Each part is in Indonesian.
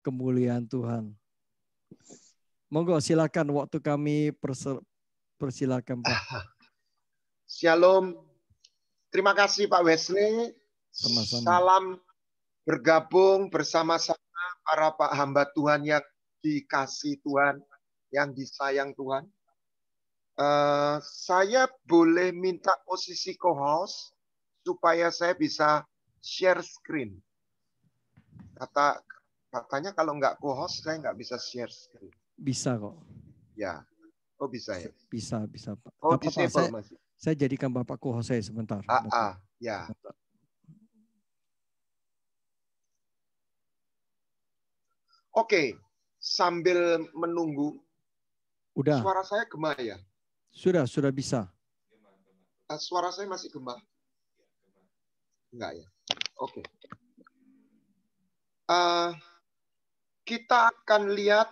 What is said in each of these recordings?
kemuliaan Tuhan. Monggo silakan waktu kami persilakan Pak. Shalom. Terima kasih Pak Wesley. Sama-sama. Salam bergabung bersama-sama para Pak hamba Tuhan yang dikasih Tuhan, yang disayang Tuhan. Saya boleh minta posisi co-host supaya saya bisa share screen. Katanya kalau nggak co-host saya nggak bisa share screen. Bisa kok. Ya, oh bisa ya. Bisa Pak. Oh Apa, disable Pak, masih. saya jadikan Bapak co-host saya sebentar. Ya. Sebentar. Oke, sambil menunggu. Udah. Suara saya gema ya? Sudah bisa. Suara saya masih gema? Enggak ya? Oke. Kita akan lihat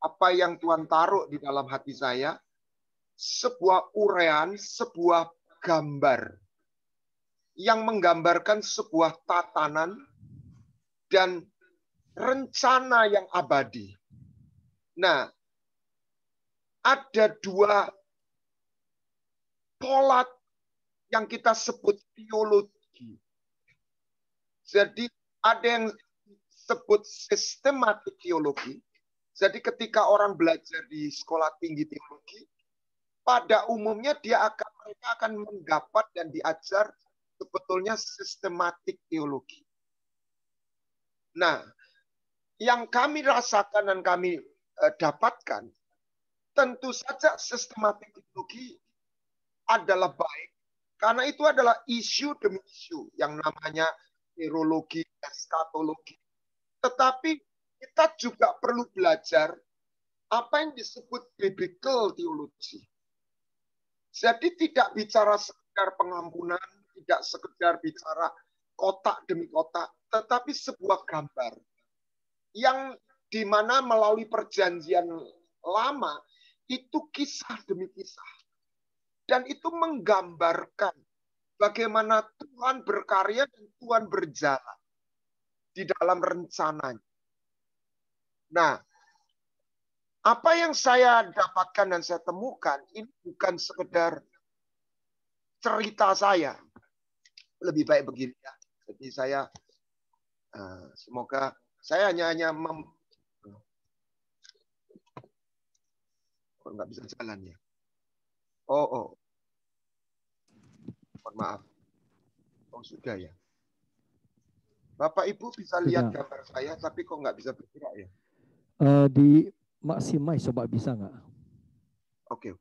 apa yang Tuhan taruh di dalam hati saya. Sebuah urean, sebuah gambar. Yang menggambarkan sebuah tatanan dan rencana yang abadi. Nah, ada dua pola yang kita sebut teologi. Jadi ada yang disebut sistematik teologi. Jadi ketika orang belajar di sekolah tinggi teologi, pada umumnya mereka akan mendapat dan diajar sebetulnya sistematik teologi. Nah, yang kami rasakan dan kami dapatkan, tentu saja sistematik teologi adalah baik. Karena itu adalah isu demi isu yang namanya teologi, eskatologi. Tetapi kita juga perlu belajar apa yang disebut biblical theology. Jadi tidak bicara sekedar pengampunan, tidak sekedar bicara kotak demi kotak, tetapi sebuah gambar yang dimana melalui perjanjian lama itu kisah demi kisah. Dan itu menggambarkan bagaimana Tuhan berkarya dan Tuhan berjalan di dalam rencananya. Nah, apa yang saya dapatkan dan saya temukan ini bukan sekedar cerita saya. Lebih baik begini ya. Jadi saya semoga saya hanya nggak bisa jalan ya. Oh. Mohon maaf. Oh sudah ya. Bapak Ibu bisa lihat gambar saya, tapi kok nggak bisa bergerak ya? Di maximize coba bisa nggak? Oke.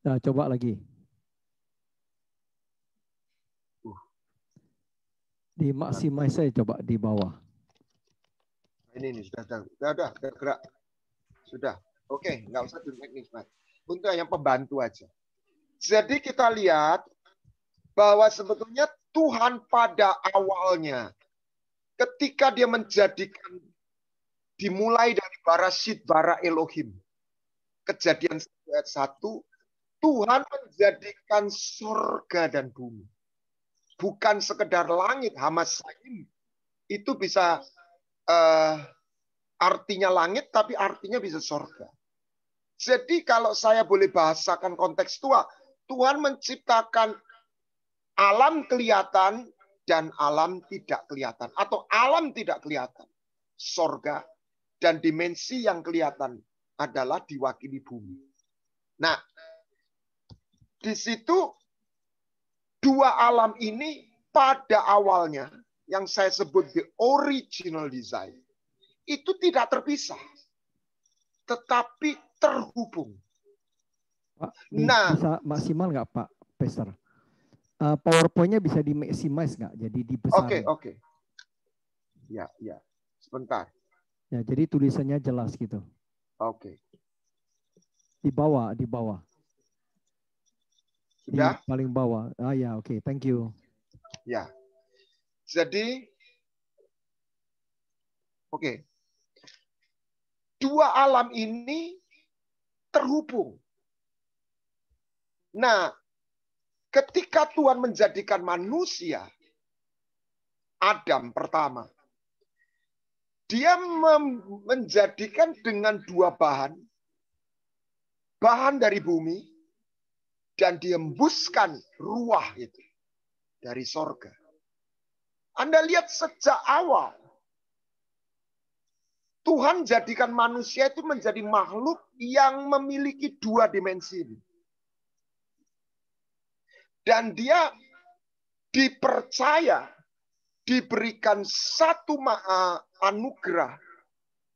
Nah, coba lagi. Di maximize saya coba di bawah. Ini sudah gerak. Sudah. Oke, nggak usah di Mas. Untuk yang pembantu aja. Jadi kita lihat bahwa sebetulnya Tuhan pada awalnya ketika dia menjadikan dimulai dari Barasit bara Elohim. Kejadian 1 ayat 1, Tuhan menjadikan surga dan bumi. Bukan sekedar langit, Hamasaim. Itu bisa artinya langit, tapi artinya bisa surga. Jadi kalau saya boleh bahasakan kontekstual, Tuhan menciptakan alam kelihatan dan alam tidak kelihatan. Atau alam tidak kelihatan. Surga dan dimensi yang kelihatan adalah diwakili bumi. Nah, di situ dua alam ini pada awalnya yang saya sebut the original design itu tidak terpisah, tetapi terhubung. Pak, bisa maksimal nggak Pak Pester? PowerPoint-nya bisa di maximize nggak? Jadi dibesarin. Oke. Ya. Sebentar. Ya, jadi tulisannya jelas gitu. Oke. Di bawah. Sudah? Di paling bawah. Ya, oke. Thank you. Ya. Jadi, oke. Dua alam ini terhubung. Nah, Ketika Tuhan menjadikan manusia, Adam pertama, dia menjadikan dengan dua bahan dari bumi, dan dihembuskan ruah itu dari sorga. Anda lihat sejak awal, Tuhan jadikan manusia itu menjadi makhluk yang memiliki dua dimensi. Dan dia dipercaya, diberikan satu anugerah.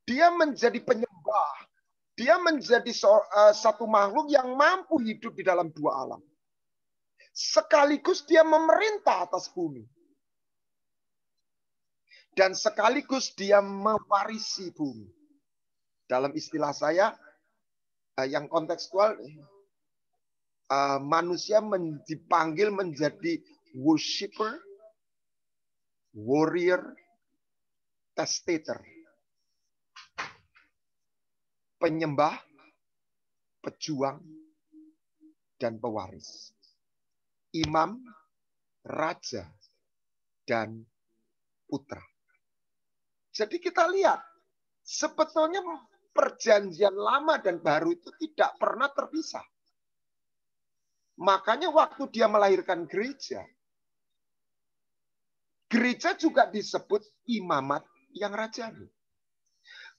Dia menjadi penyembah. Dia menjadi satu makhluk yang mampu hidup di dalam dua alam. Sekaligus dia memerintah atas bumi. Dan sekaligus dia mewarisi bumi. Dalam istilah saya, yang kontekstual, manusia dipanggil menjadi worshiper, warrior, testator. Penyembah, pejuang, dan pewaris. Imam, raja, dan putra. Jadi kita lihat, sebetulnya perjanjian lama dan baru itu tidak pernah terpisah. Makanya waktu dia melahirkan gereja, gereja juga disebut imamat yang rajani.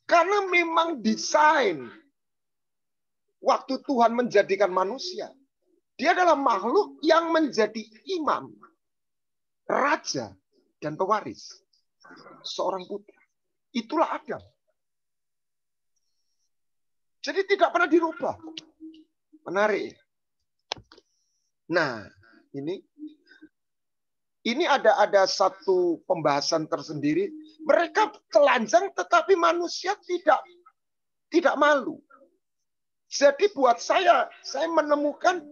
Karena memang desain waktu Tuhan menjadikan manusia, dia adalah makhluk yang menjadi imam, raja, dan pewaris. Seorang putra. Itulah Adam. Jadi tidak pernah dirubah. Menarik. Nah, ini ada satu pembahasan tersendiri. Mereka telanjang tetapi manusia tidak malu. Jadi buat saya menemukan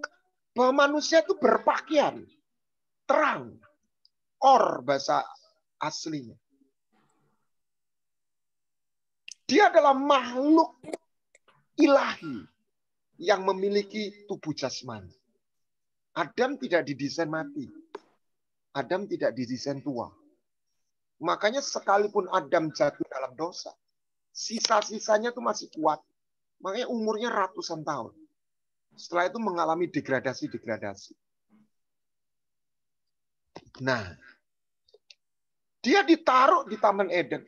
bahwa manusia itu berpakaian terang. Bahasa aslinya. Dia adalah makhluk ilahi yang memiliki tubuh jasmani. Adam tidak didesain mati. Adam tidak didesain tua. Makanya sekalipun Adam jatuh dalam dosa, sisa-sisanya itu masih kuat. Makanya umurnya ratusan tahun. Setelah itu mengalami degradasi-degradasi. Nah, dia ditaruh di Taman Eden.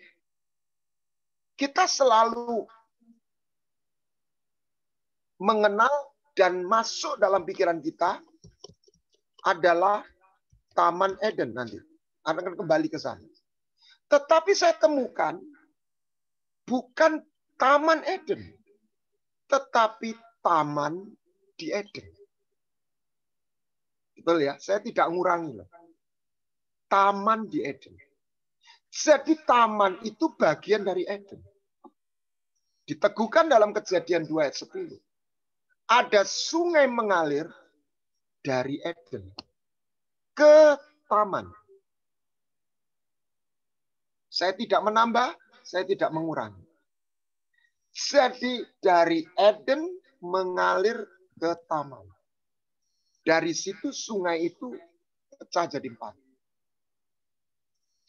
Kita selalu mengenal dan masuk dalam pikiran kita adalah Taman Eden nanti. Akan kembali ke sana. Tetapi saya temukan bukan Taman Eden, tetapi taman di Eden. Betul ya? Saya tidak ngurangi loh. Taman di Eden. Jadi taman itu bagian dari Eden. Diteguhkan dalam Kejadian 2 ayat 10. Ada sungai mengalir dari Eden ke taman. Saya tidak menambah, saya tidak mengurangi. Jadi dari Eden mengalir ke taman. Dari situ sungai itu pecah jadi 4.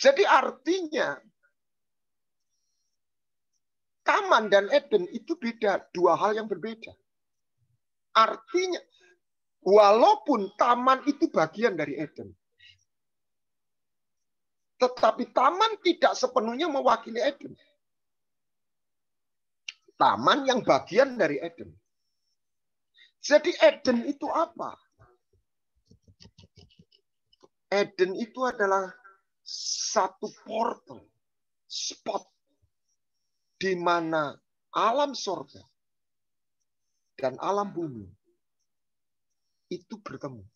Jadi artinya taman dan Eden itu beda, dua hal yang berbeda. Artinya walaupun taman itu bagian dari Eden, tetapi taman tidak sepenuhnya mewakili Eden. Taman yang bagian dari Eden. Jadi Eden itu apa? Eden itu adalah satu portal, spot di mana alam surga dan alam bumi itu bertemu.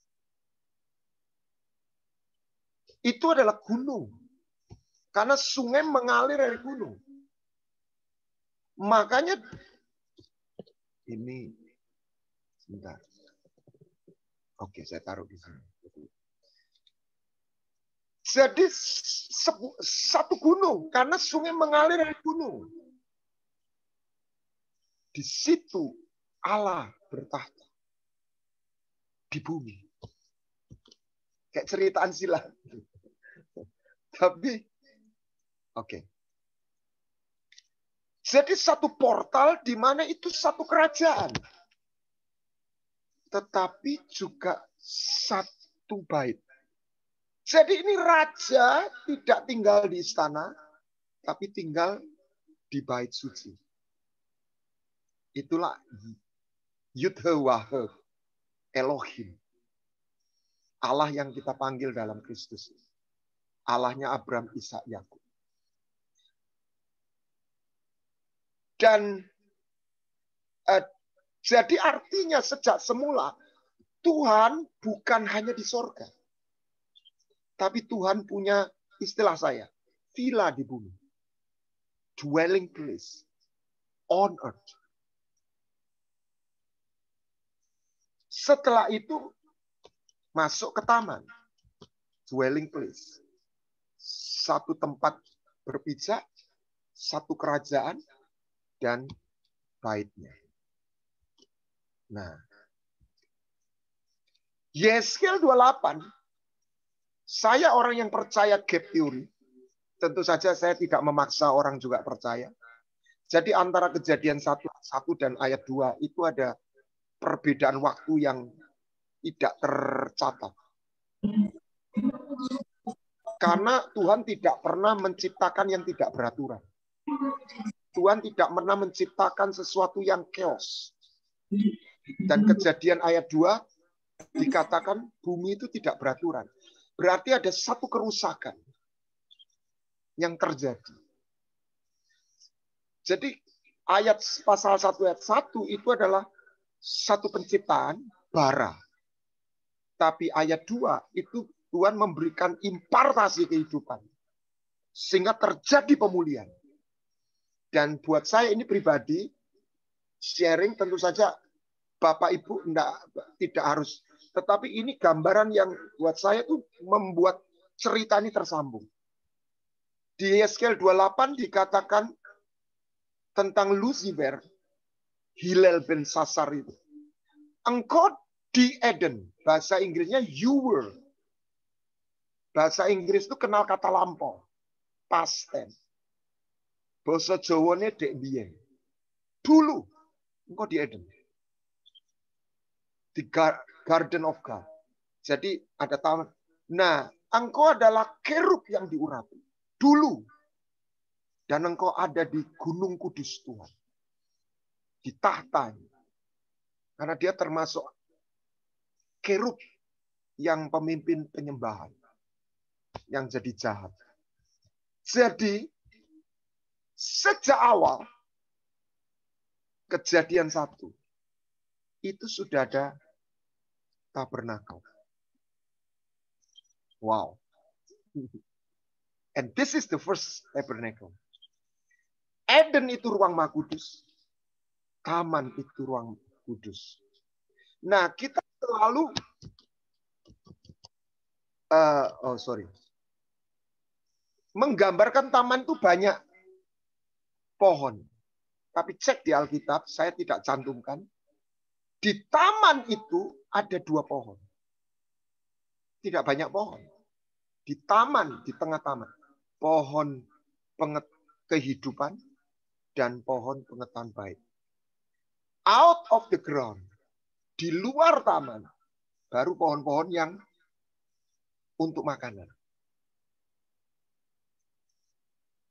Itu adalah gunung. Karena sungai mengalir dari gunung. Makanya ini sebentar. Oke, saya taruh di sini. Jadi satu gunung karena sungai mengalir dari gunung. Di situ Allah bertahta di bumi. Kayak ceritaan silat. Tapi, oke. Jadi satu portal di mana itu satu kerajaan. Tetapi juga satu bait. Jadi ini raja tidak tinggal di istana, tapi tinggal di bait suci. Itulah Yud-He-Wah-He, Elohim. Allah yang kita panggil dalam Kristus. Allahnya Abraham, Ishak, Yakub. Dan jadi artinya sejak semula Tuhan bukan hanya di sorga. Tapi Tuhan punya istilah saya, villa di bumi. Dwelling place on earth. Setelah itu masuk ke taman. Dwelling place. Satu tempat berpijak, satu kerajaan, dan baitnya. Nah, Yeskel 28, saya orang yang percaya gap theory. Tentu saja saya tidak memaksa orang juga percaya. Jadi antara Kejadian 1 dan ayat 2 itu ada perbedaan waktu yang tidak tercatat. Karena Tuhan tidak pernah menciptakan yang tidak beraturan. Tuhan tidak pernah menciptakan sesuatu yang chaos. Dan Kejadian ayat 2 dikatakan bumi itu tidak beraturan. Berarti ada satu kerusakan yang terjadi. Jadi ayat pasal 1 ayat 1 itu adalah satu penciptaan bara. Tapi ayat 2 itu Tuhan memberikan impartasi kehidupan. Sehingga terjadi pemulihan. Dan buat saya ini pribadi, sharing tentu saja Bapak Ibu tidak harus. Tetapi ini gambaran yang buat saya itu membuat cerita ini tersambung. Di Yeskel 28 dikatakan tentang Lucifer, Hillel bin Sasar itu. Engkau di Eden, bahasa Inggrisnya you were. Bahasa Inggris itu kenal kata lampau, past tense. Bahasa Jawanya dek biyen. Dulu, engkau di Eden. Di Garden of God. Jadi ada taman. Nah, engkau adalah kerub yang diurapi. Dulu. Dan engkau ada di Gunung Kudus Tuhan. Di tahtanya. Karena dia termasuk kerub yang pemimpin penyembahan. Yang jadi jahat. Jadi, sejak awal, Kejadian 1, itu sudah ada tabernakel. Wow. And this is the first tabernacle. Eden itu ruang Maha Kudus. Taman itu ruang kudus. Nah, kita selalu menggambarkan taman itu banyak pohon. Tapi cek di Alkitab, saya tidak cantumkan. Di taman itu ada 2 pohon. Tidak banyak pohon. Di taman, di tengah taman. Pohon kehidupan dan pohon pengetahuan baik. Out of the ground. Di luar taman. Baru pohon-pohon yang untuk makanan.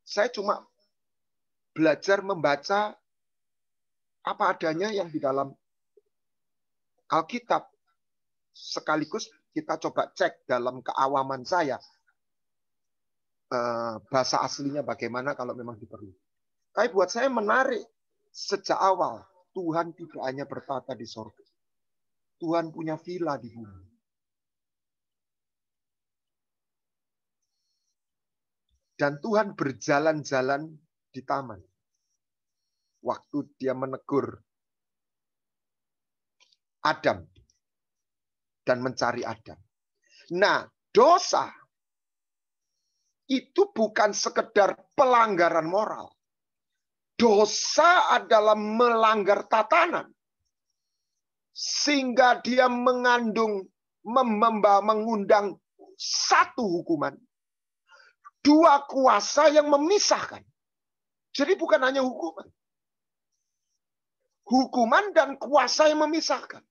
Saya cuma belajar membaca apa adanya yang di dalam Alkitab. Sekaligus kita coba cek dalam keawaman saya. Bahasa aslinya bagaimana kalau memang diperlukan. Tapi buat saya menarik. Sejak awal, Tuhan tidak hanya bertata di sorga. Tuhan punya villa di bumi. Dan Tuhan berjalan-jalan di taman. Waktu dia menegur Adam. Dan mencari Adam. Nah, dosa itu bukan sekedar pelanggaran moral. Dosa adalah melanggar tatanan. Sehingga dia mengundang satu hukuman, dua kuasa yang memisahkan. Jadi bukan hanya hukuman. Hukuman dan kuasa yang memisahkan.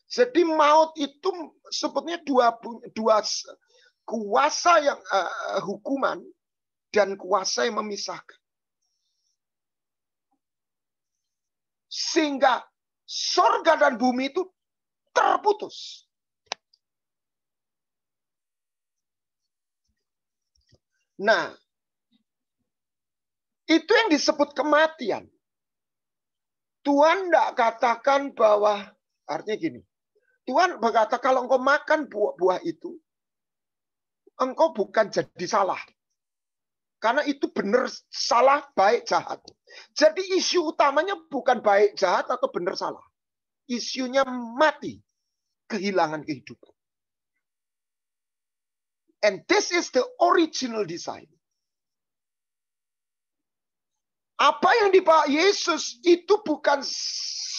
Jadi maut itu sebetulnya dua kuasa yang hukuman dan kuasa yang memisahkan. Sehingga sorga dan bumi itu terputus. Nah, itu yang disebut kematian. Tuhan tidak katakan bahwa, artinya gini, Tuhan berkata kalau engkau makan buah itu, engkau bukan jadi salah. Karena itu benar salah, baik, jahat. Jadi isu utamanya bukan baik, jahat, atau benar, salah. Isunya mati, kehilangan kehidupan. And this is the original design. Apa yang dibawa Yesus itu bukan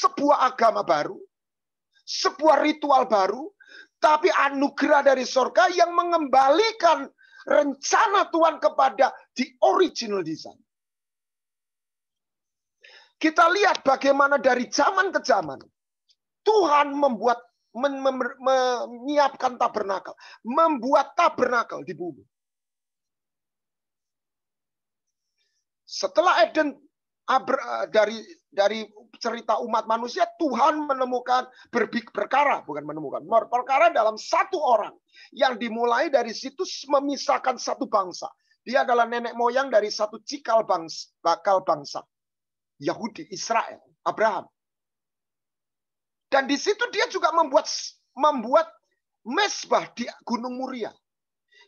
sebuah agama baru, sebuah ritual baru, tapi anugerah dari surga yang mengembalikan rencana Tuhan kepada the original design. Kita lihat bagaimana dari zaman ke zaman Tuhan menyiapkan tabernakel, membuat tabernakel di bumi. Setelah Eden, dari cerita umat manusia, Tuhan menemukan perkara dalam satu orang yang dimulai dari situ memisahkan satu bangsa. Dia adalah nenek moyang dari satu cikal bakal bangsa Yahudi, Israel, Abraham. Dan di situ dia juga membuat mezbah di Gunung Muria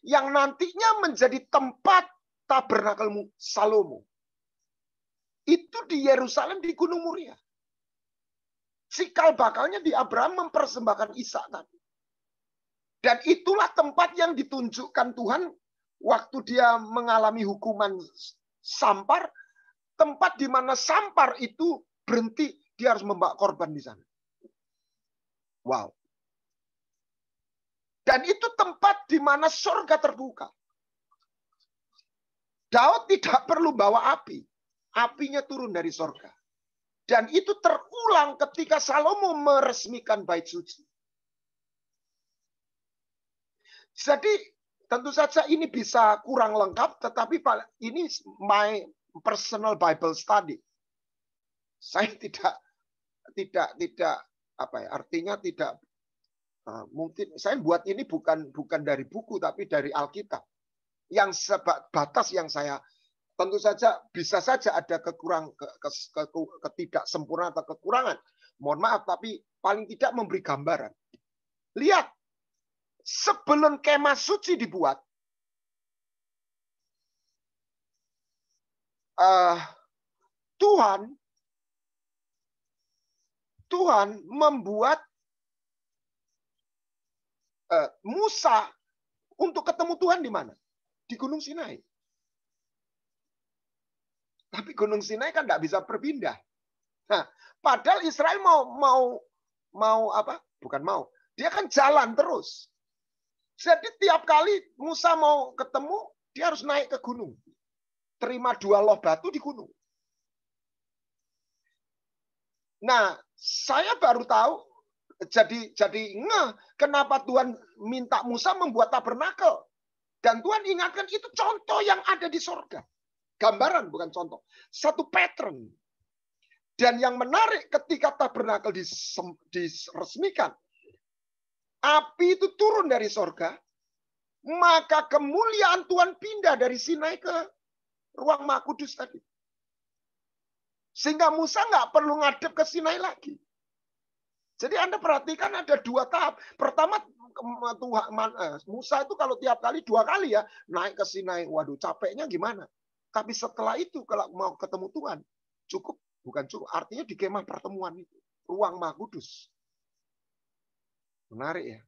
yang nantinya menjadi tempat tabernakel Salomo. Itu di Yerusalem, di Gunung Muria. Cikal bakalnya di Abraham mempersembahkan Ishak tadi. Dan itulah tempat yang ditunjukkan Tuhan waktu dia mengalami hukuman sampar. Tempat di mana sampar itu berhenti, dia harus membawa korban di sana. Wow. Dan itu tempat di mana surga terbuka. Daud tidak perlu bawa api. Apinya turun dari surga. Dan itu terulang ketika Salomo meresmikan bait suci. Jadi tentu saja ini bisa kurang lengkap, tetapi ini my personal Bible study. Saya tidak apa ya, artinya tidak mungkin saya buat ini bukan dari buku tapi dari Alkitab. Yang sebatas yang saya, tentu saja bisa saja ada ketidaksempurnaan atau kekurangan. Mohon maaf, tapi paling tidak memberi gambaran. Lihat, sebelum kemah suci dibuat, Tuhan membuat Musa untuk ketemu Tuhan di mana? Di Gunung Sinai. Tapi Gunung Sinai kan tidak bisa berpindah. Nah, padahal Israel mau apa? Bukan mau. Dia kan jalan terus. Jadi tiap kali Musa mau ketemu, dia harus naik ke gunung. Terima 2 loh batu di gunung. Nah, saya baru tahu, jadi kenapa Tuhan minta Musa membuat tabernakel. Dan Tuhan ingatkan itu contoh yang ada di surga. Gambaran, bukan contoh. Satu pattern. Dan yang menarik ketika tabernakel diresmikan, api itu turun dari surga, maka kemuliaan Tuhan pindah dari Sinai ke ruang Maha Kudus tadi. Sehingga Musa nggak perlu ngadep ke Sinai lagi. Jadi Anda perhatikan ada 2 tahap. Pertama, Musa itu kalau tiap kali 2 kali ya naik ke Sinai. Waduh, capeknya gimana? Tapi setelah itu kalau mau ketemu Tuhan, bukan cukup. Artinya di kemah pertemuan itu, ruang Maha Kudus. Menarik ya.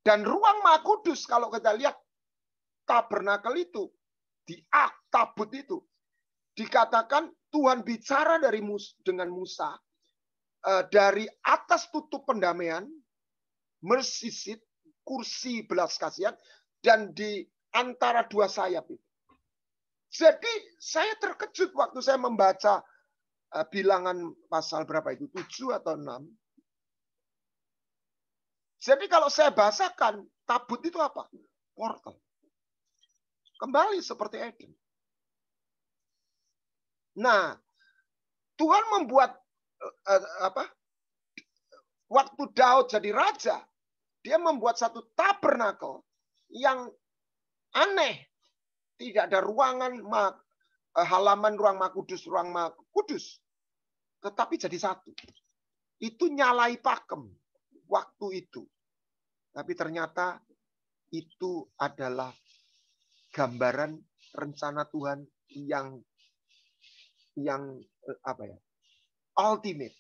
Dan ruang Maha Kudus kalau kita lihat tabernakel itu, di tabut itu, dikatakan Tuhan bicara dengan Musa dari atas tutup pendamaian mercy seat, kursi belas kasihan, dan di antara dua sayap itu. Jadi saya terkejut waktu saya membaca bilangan pasal berapa itu, 7 atau 6. Jadi kalau saya bahasakan, tabut itu apa? Portal. Kembali seperti Eden. Nah, Tuhan membuat waktu Daud jadi raja, dia membuat satu tabernakel yang aneh. Tidak ada ruangan, halaman ruang Maha Kudus, ruang Maha Kudus. Tetapi jadi satu. Itu nyalai pakem waktu itu. Tapi ternyata itu adalah gambaran rencana Tuhan yang ultimate.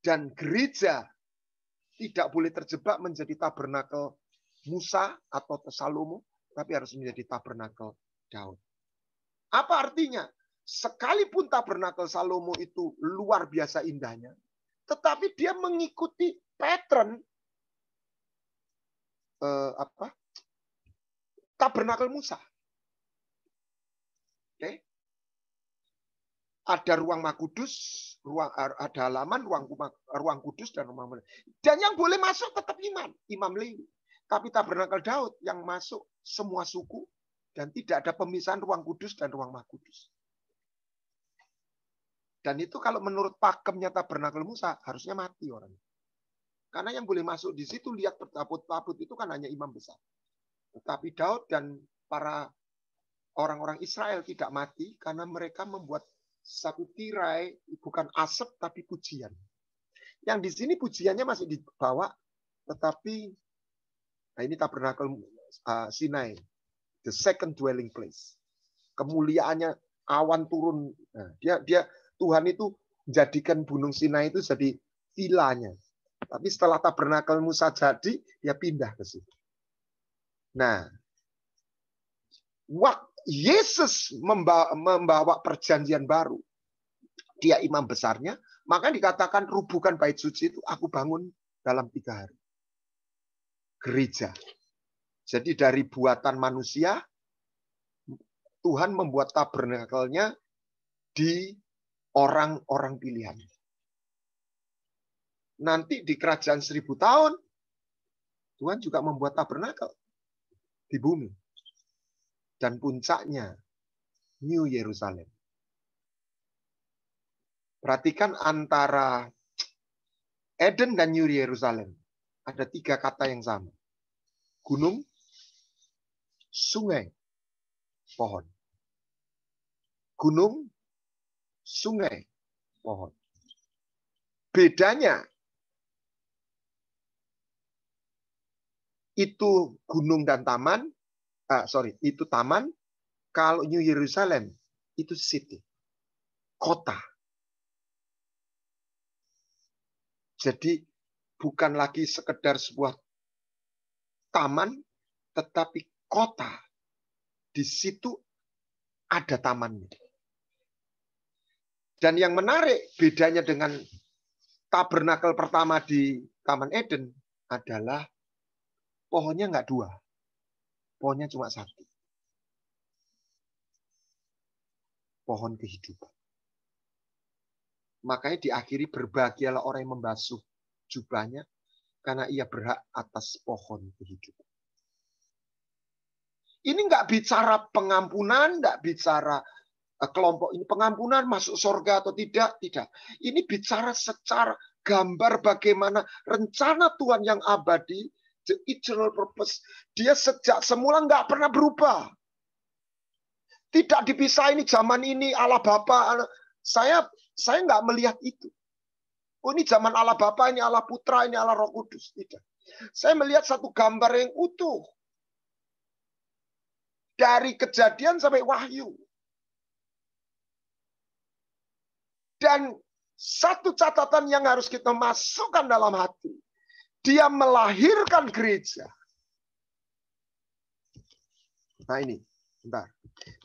Dan gereja tidak boleh terjebak menjadi tabernakel Musa atau Salomo, tapi harus menjadi tabernakel Daud. Apa artinya? Sekalipun tabernakel Salomo itu luar biasa indahnya, tetapi dia mengikuti pattern tabernakel Musa. Oke. Ada ruang Maha Kudus, ada halaman, ruang kudus, dan rumah mulai. Dan yang boleh masuk tetap Imam Lewi. Tapi tabernakel Daud yang masuk semua suku, dan tidak ada pemisahan ruang kudus dan ruang Maha Kudus. Dan itu kalau menurut pakemnya tabernakel Musa, harusnya mati orang. Karena yang boleh masuk di situ, lihat tabut-tabut itu kan hanya imam besar. Tetapi Daud dan para orang-orang Israel tidak mati, karena mereka membuat satu tirai, bukan asap, tapi pujian. Yang di sini pujiannya masih dibawa, tetapi nah ini tabernakel Sinai, the second dwelling place. Kemuliaannya awan turun. Nah, dia Tuhan itu menjadikan Gunung Sinai itu jadi vilanya. Tapi setelah tabernakel Musa jadi, dia pindah ke situ. Nah, waktu Yesus membawa perjanjian baru, dia imam besarnya, maka dikatakan rubuhkan bait suci itu aku bangun dalam 3 hari. Gereja. Jadi dari buatan manusia, Tuhan membuat tabernakelnya di orang-orang pilihan. Nanti di kerajaan 1000 tahun, Tuhan juga membuat tabernakel di bumi. Dan puncaknya, New Yerusalem. Perhatikan antara Eden dan New Yerusalem. Ada 3 kata yang sama. Gunung, sungai, pohon. Gunung, sungai, pohon. Bedanya, itu gunung dan taman, itu taman. Kalau New Yerusalem, itu city, kota. Jadi bukan lagi sekedar sebuah taman, tetapi kota. Di situ ada tamannya. Dan yang menarik, bedanya dengan tabernakel pertama di Taman Eden adalah pohonnya nggak 2. Pohonnya cuma 1. Pohon kehidupan. Makanya diakhiri berbahagialah orang yang membasuh jubahnya, karena ia berhak atas pohon kehidupan. Ini nggak bicara pengampunan, nggak bicara kelompok ini pengampunan masuk surga atau tidak. Ini bicara secara gambar bagaimana rencana Tuhan yang abadi, the eternal purpose. Dia sejak semula nggak pernah berubah. Tidak dipisah ini zaman ini Allah Bapa. Saya nggak melihat itu. Oh ini zaman Allah Bapa, ini Allah Putra, ini Allah Roh Kudus. Tidak. Saya melihat satu gambar yang utuh. Dari Kejadian sampai Wahyu. Dan satu catatan yang harus kita masukkan dalam hati. Dia melahirkan gereja. Nah ini, bentar.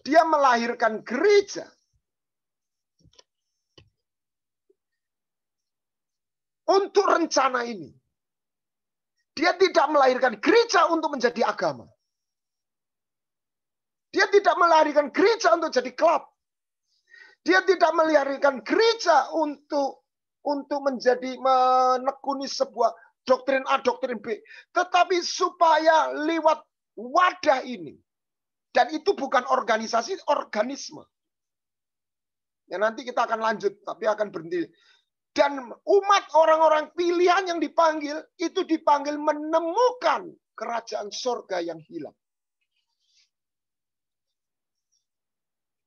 Dia melahirkan gereja. Untuk rencana ini. Dia tidak melahirkan gereja untuk menjadi agama. Dia tidak melahirkan gereja untuk jadi klub. Dia tidak melahirkan gereja untuk menjadi menekuni sebuah doktrin A, doktrin B. Tetapi supaya lewat wadah ini. Dan itu bukan organisasi, organisme. Ya, nanti kita akan lanjut, tapi akan berhenti. Dan umat orang-orang pilihan yang dipanggil, itu dipanggil menemukan kerajaan surga yang hilang.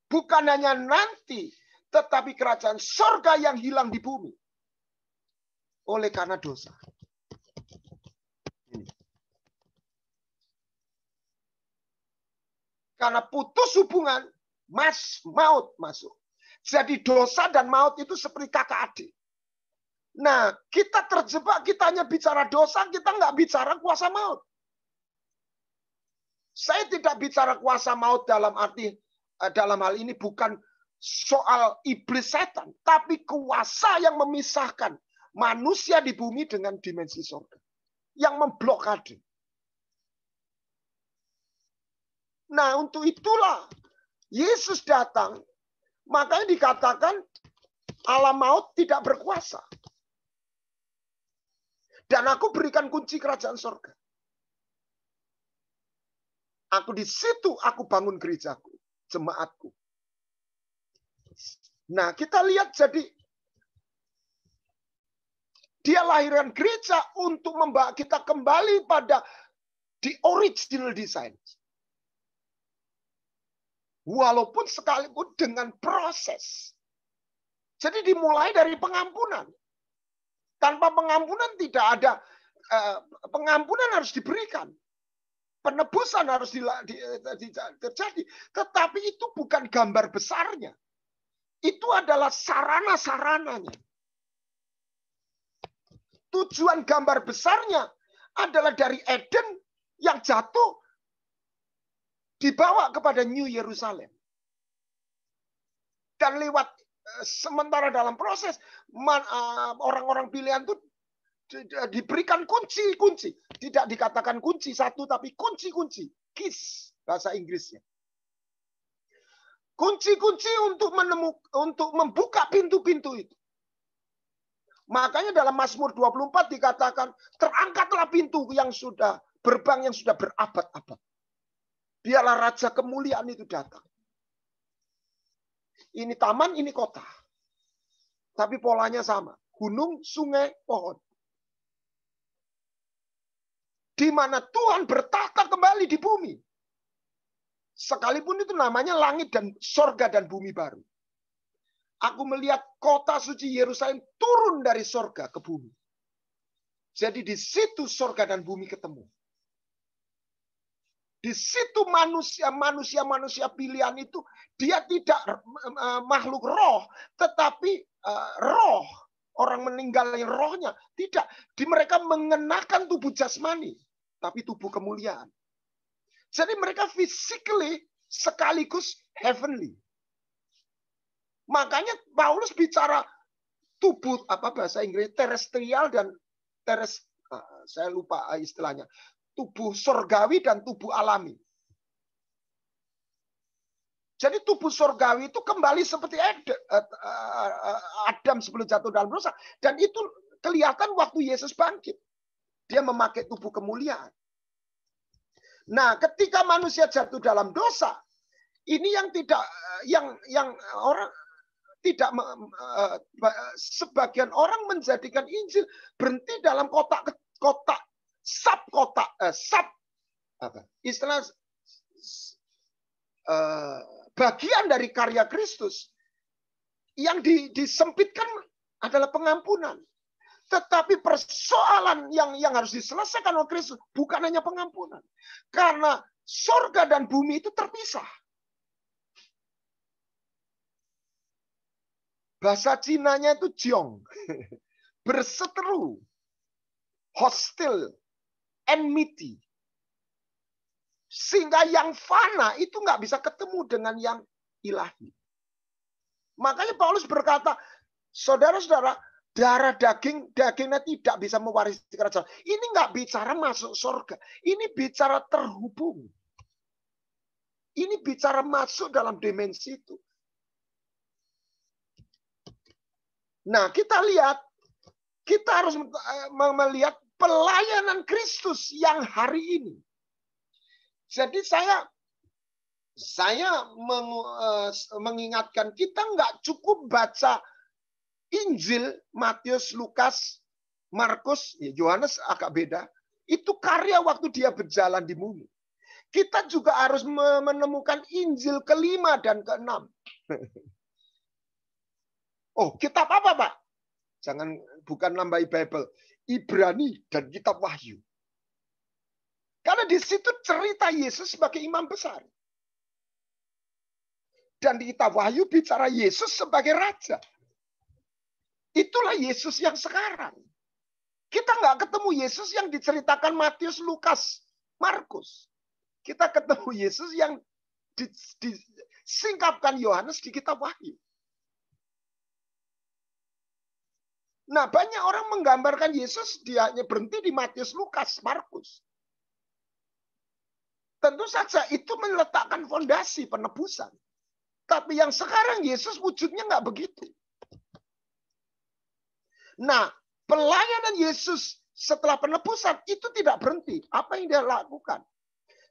Bukan hanya nanti, tetapi kerajaan surga yang hilang di bumi. Oleh karena dosa. Ini. Karena putus hubungan, maut masuk. Jadi dosa dan maut itu seperti kakak adik. Nah, kita terjebak, kita hanya bicara dosa, kita nggak bicara kuasa maut. Saya tidak bicara kuasa maut dalam arti, dalam hal ini bukan soal iblis setan, tapi kuasa yang memisahkan manusia di bumi dengan dimensi surga. Yang memblokade. Nah, untuk itulah Yesus datang, makanya dikatakan alam maut tidak berkuasa. Dan aku berikan kunci kerajaan surga. Aku di situ, aku bangun gerejaku, jemaatku. Nah, kita lihat jadi dia lahirkan gereja untuk membawa kita kembali pada the original design. Walaupun sekalipun dengan proses. Jadi dimulai dari pengampunan. Tanpa pengampunan tidak ada, pengampunan harus diberikan. Penebusan harus terjadi. Tetapi itu bukan gambar besarnya. Itu adalah sarana-sarananya. Tujuan gambar besarnya adalah dari Eden yang jatuh dibawa kepada New Yerusalem. Dan lewat sementara dalam proses orang-orang pilihan itu diberikan kunci-kunci. Tidak dikatakan kunci satu, tapi kunci-kunci. Keys, bahasa Inggrisnya. Kunci-kunci untuk membuka pintu-pintu itu. Makanya dalam Mazmur 24 dikatakan, terangkatlah pintu yang sudah gerbang yang sudah berabad-abad. Biarlah Raja kemuliaan itu datang. Ini taman, ini kota. Tapi polanya sama. Gunung, sungai, pohon. Di mana Tuhan bertahta kembali di bumi. Sekalipun itu namanya langit dan sorga dan bumi baru. Aku melihat kota suci Yerusalem turun dari sorga ke bumi. Jadi di situ sorga dan bumi ketemu. Di situ manusia pilihan itu, dia tidak makhluk roh, tetapi roh. Orang meninggal yang rohnya. Tidak. Di mereka mengenakan tubuh jasmani, tapi tubuh kemuliaan. Jadi mereka physically sekaligus heavenly. Makanya Paulus bicara tubuh, apa bahasa Inggris, terestrial dan saya lupa istilahnya. Tubuh surgawi dan tubuh alami. Jadi tubuh surgawi itu kembali seperti Adam sebelum jatuh dalam dosa. Dan itu kelihatan waktu Yesus bangkit. Dia memakai tubuh kemuliaan. Nah, ketika manusia jatuh dalam dosa, ini yang tidak, yang orang tidak, sebagian orang menjadikan Injil berhenti dalam kotak istilah bagian dari karya Kristus yang disempitkan adalah pengampunan. Tetapi persoalan yang harus diselesaikan oleh Kristus bukan hanya pengampunan. Karena surga dan bumi itu terpisah. Bahasa Cinanya itu jiong. Berseteru. Hostile. Enmity. Sehingga yang fana itu nggak bisa ketemu dengan yang ilahi. Makanya Paulus berkata, saudara-saudara, Darah dagingnya tidak bisa mewarisi kerajaan. Ini nggak bicara masuk surga. Ini bicara terhubung. Ini bicara masuk dalam dimensi itu. Nah, kita harus melihat pelayanan Kristus yang hari ini. Jadi saya mengingatkan kita nggak cukup baca Injil, Matius, Lukas, Markus, Yohanes agak beda. Itu karya waktu dia berjalan di bumi. Kita juga harus menemukan Injil ke-5 dan ke-6. Oh, kitab apa, Pak? Bukan nambahi Bible. Ibrani dan kitab Wahyu. Karena di situ cerita Yesus sebagai imam besar. Dan di kitab Wahyu bicara Yesus sebagai raja. Itulah Yesus yang sekarang. Kita nggak ketemu Yesus yang diceritakan Matius, Lukas, Markus. Kita ketemu Yesus yang disingkapkan Yohanes di kitab Wahyu. Nah, banyak orang menggambarkan Yesus dia hanya berhenti di Matius, Lukas, Markus. Tentu saja itu meletakkan fondasi penebusan. Tapi yang sekarang Yesus wujudnya nggak begitu. Nah, pelayanan Yesus setelah penebusan itu tidak berhenti. Apa yang dia lakukan?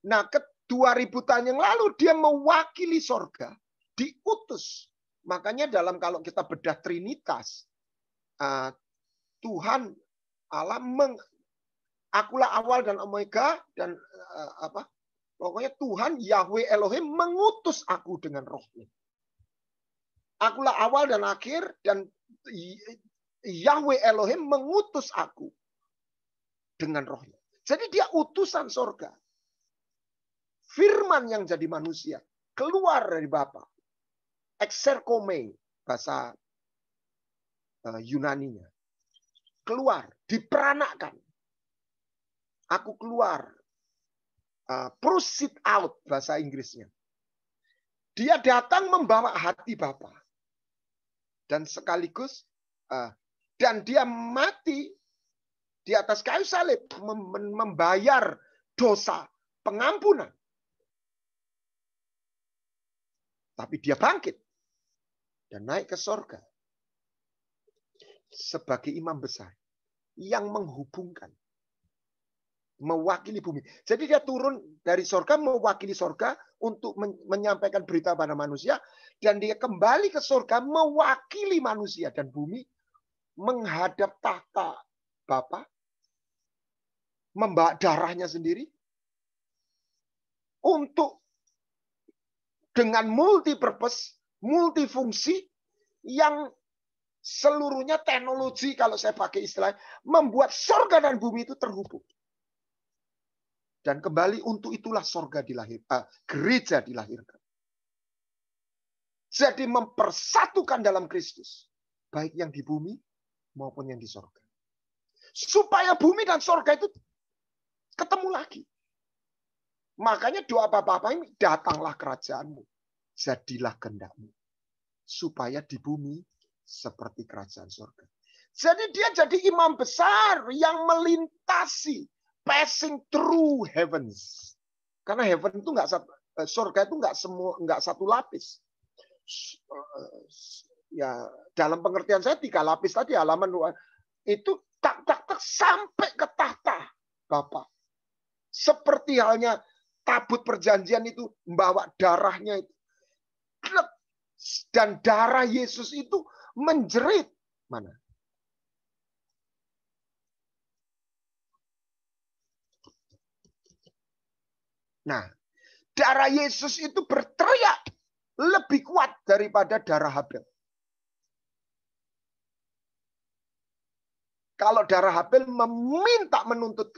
Nah, 2000 tahun yang lalu dia mewakili sorga, diutus. Makanya kalau kita bedah Trinitas, Tuhan Allah akulah awal dan omega dan pokoknya Tuhan Yahweh Elohim mengutus aku dengan rohnya. Akulah awal dan akhir dan Yahweh Elohim mengutus aku dengan rohnya. Jadi dia utusan sorga. Firman yang jadi manusia. Keluar dari Bapa. Exerkome. Bahasa Yunaninya. Keluar. Diperanakkan. Aku keluar. Proceed out. Bahasa Inggrisnya. Dia datang membawa hati Bapa. Dan sekaligus dan dia mati di atas kayu salib membayar dosa pengampunan. Tapi dia bangkit dan naik ke sorga sebagai imam besar yang menghubungkan, mewakili bumi. Jadi dia turun dari sorga mewakili sorga untuk menyampaikan berita pada manusia, dan dia kembali ke sorga mewakili manusia dan bumi menghadap tahta Bapa, membawa darahnya sendiri untuk dengan multi-purpose, multifungsi yang seluruhnya teknologi, kalau saya pakai istilah, membuat sorga dan bumi itu terhubung. Dan kembali untuk itulah sorga gereja dilahirkan. Jadi mempersatukan dalam Kristus, baik yang di bumi maupun yang di sorga. Supaya bumi dan sorga itu ketemu lagi. Makanya doa Bapa ini, datanglah kerajaanmu, jadilah kehendakmu, supaya di bumi seperti kerajaan surga. Jadi dia jadi imam besar yang melintasi, passing through heavens. Karena heaven itu surga itu nggak satu lapis. Ya dalam pengertian saya 3 lapis tadi halaman 2 itu tak sampai ke tahta Bapa. Seperti halnya tabut perjanjian itu membawa darahnya itu. Dan darah Yesus itu menjerit. Mana? Nah, darah Yesus itu berteriak lebih kuat daripada darah Habel. Kalau darah Habel meminta menuntut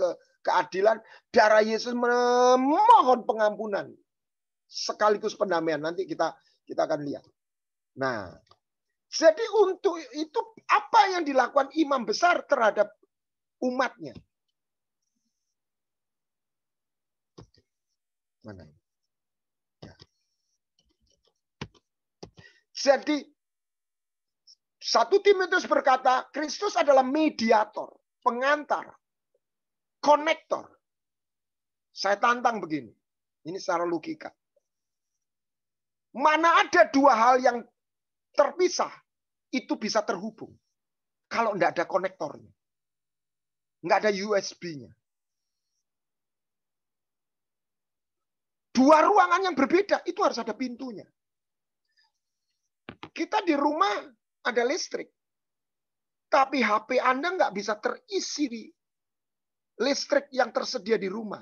keadilan, darah Yesus memohon pengampunan sekaligus pendamaian. Nanti kita akan lihat. Nah, jadi untuk itu apa yang dilakukan imam besar terhadap umatnya? Mana? Ya. Jadi 1 Timotius berkata, Kristus adalah mediator, pengantar, konektor. Saya tantang begini. Ini secara logika. Mana ada dua hal yang terpisah, itu bisa terhubung. Kalau enggak ada konektornya. Enggak ada USB-nya. Dua ruangan yang berbeda, itu harus ada pintunya. Kita di rumah ada listrik. Tapi HP Anda nggak bisa terisi di listrik yang tersedia di rumah.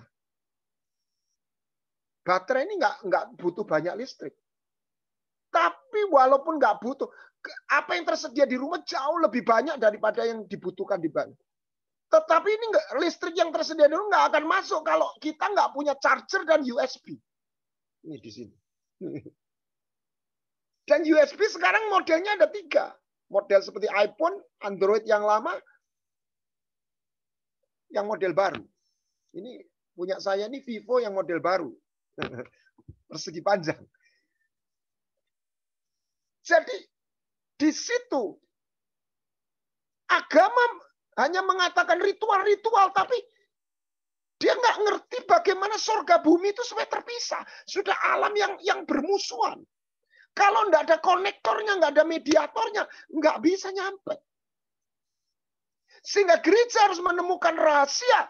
Baterai ini nggak butuh banyak listrik. Tapi walaupun nggak butuh, apa yang tersedia di rumah jauh lebih banyak daripada yang dibutuhkan di bank. Tetapi ini listrik yang tersedia di rumah nggak akan masuk kalau kita nggak punya charger dan USB. Ini di sini. Dan USB sekarang modelnya ada 3. Model seperti iPhone, Android yang lama, yang model baru. Ini punya saya ini Vivo yang model baru. Persegi panjang. Jadi di situ agama hanya mengatakan ritual-ritual, tapi dia nggak ngerti bagaimana surga bumi itu supaya terpisah. Sudah alam yang bermusuhan. Kalau nggak ada konektornya, nggak ada mediatornya, nggak bisa nyampe. Sehingga gereja harus menemukan rahasia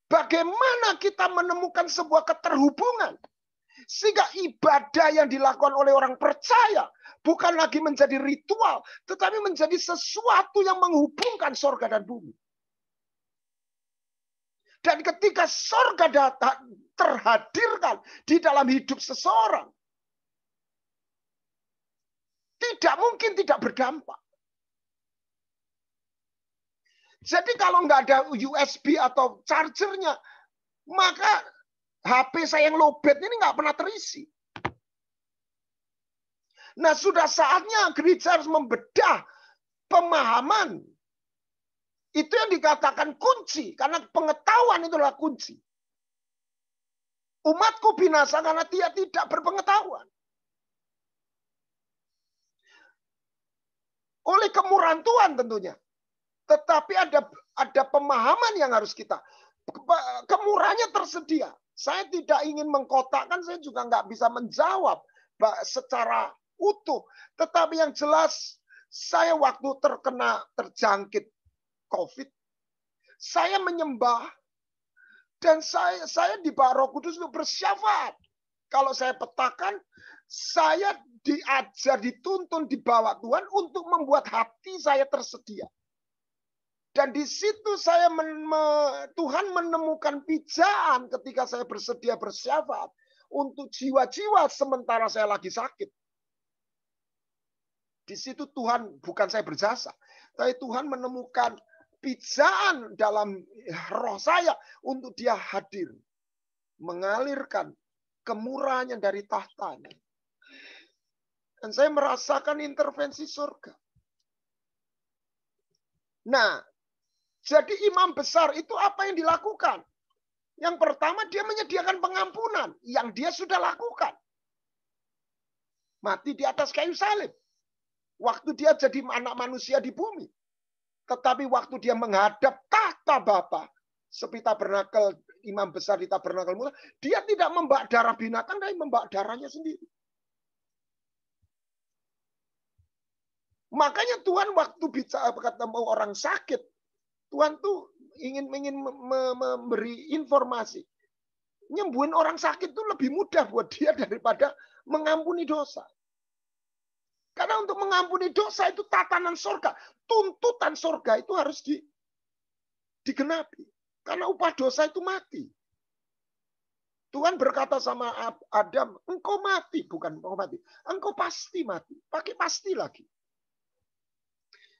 bagaimana kita menemukan sebuah keterhubungan. Sehingga ibadah yang dilakukan oleh orang percaya bukan lagi menjadi ritual, tetapi menjadi sesuatu yang menghubungkan surga dan bumi. Dan ketika surga terhadirkan di dalam hidup seseorang, tidak mungkin tidak berdampak. Jadi kalau nggak ada USB atau chargernya, maka HP saya yang lowbat ini nggak pernah terisi. Nah, sudah saatnya gereja harus membedah pemahaman. Itu yang dikatakan kunci, karena pengetahuan itulah kunci. Umatku binasa karena dia tidak berpengetahuan. Oleh kemurahan Tuhan tentunya. Tetapi ada pemahaman yang harus kita. Kemurahannya tersedia. Saya tidak ingin mengkotakkan, saya juga nggak bisa menjawab secara utuh. Tetapi yang jelas, saya waktu terjangkit COVID, saya menyembah dan saya dibawa Roh Kudus untuk bersyafaat. Kalau saya petakan, saya diajar, dituntun, dibawa Tuhan untuk membuat hati saya tersedia. Dan di situ Tuhan menemukan pijaan ketika saya bersedia bersyafaat untuk jiwa-jiwa sementara saya lagi sakit. Di situ Tuhan, bukan saya berjasa, tapi Tuhan menemukan pijaan dalam roh saya untuk dia hadir. Mengalirkan kemurahannya dari tahtanya. Dan saya merasakan intervensi surga. Nah, jadi imam besar itu apa yang dilakukan? Yang pertama dia menyediakan pengampunan yang dia sudah lakukan. Mati di atas kayu salib. Waktu dia jadi anak manusia di bumi. Tetapi waktu dia menghadap tahta Bapa, seperti tabernakel imam besar di tabernakel Musa, dia tidak membawa darah binatang, tapi membawa darahnya sendiri. Makanya Tuhan waktu bicara ketemu orang sakit, Tuhan tuh ingin memberi informasi. Nyembuhin orang sakit itu lebih mudah buat dia daripada mengampuni dosa. Karena untuk mengampuni dosa itu tatanan surga. Tuntutan surga itu harus digenapi. Karena upah dosa itu mati. Tuhan berkata sama Adam, engkau mati. Bukan engkau mati. Engkau pasti mati. Pakai pasti lagi.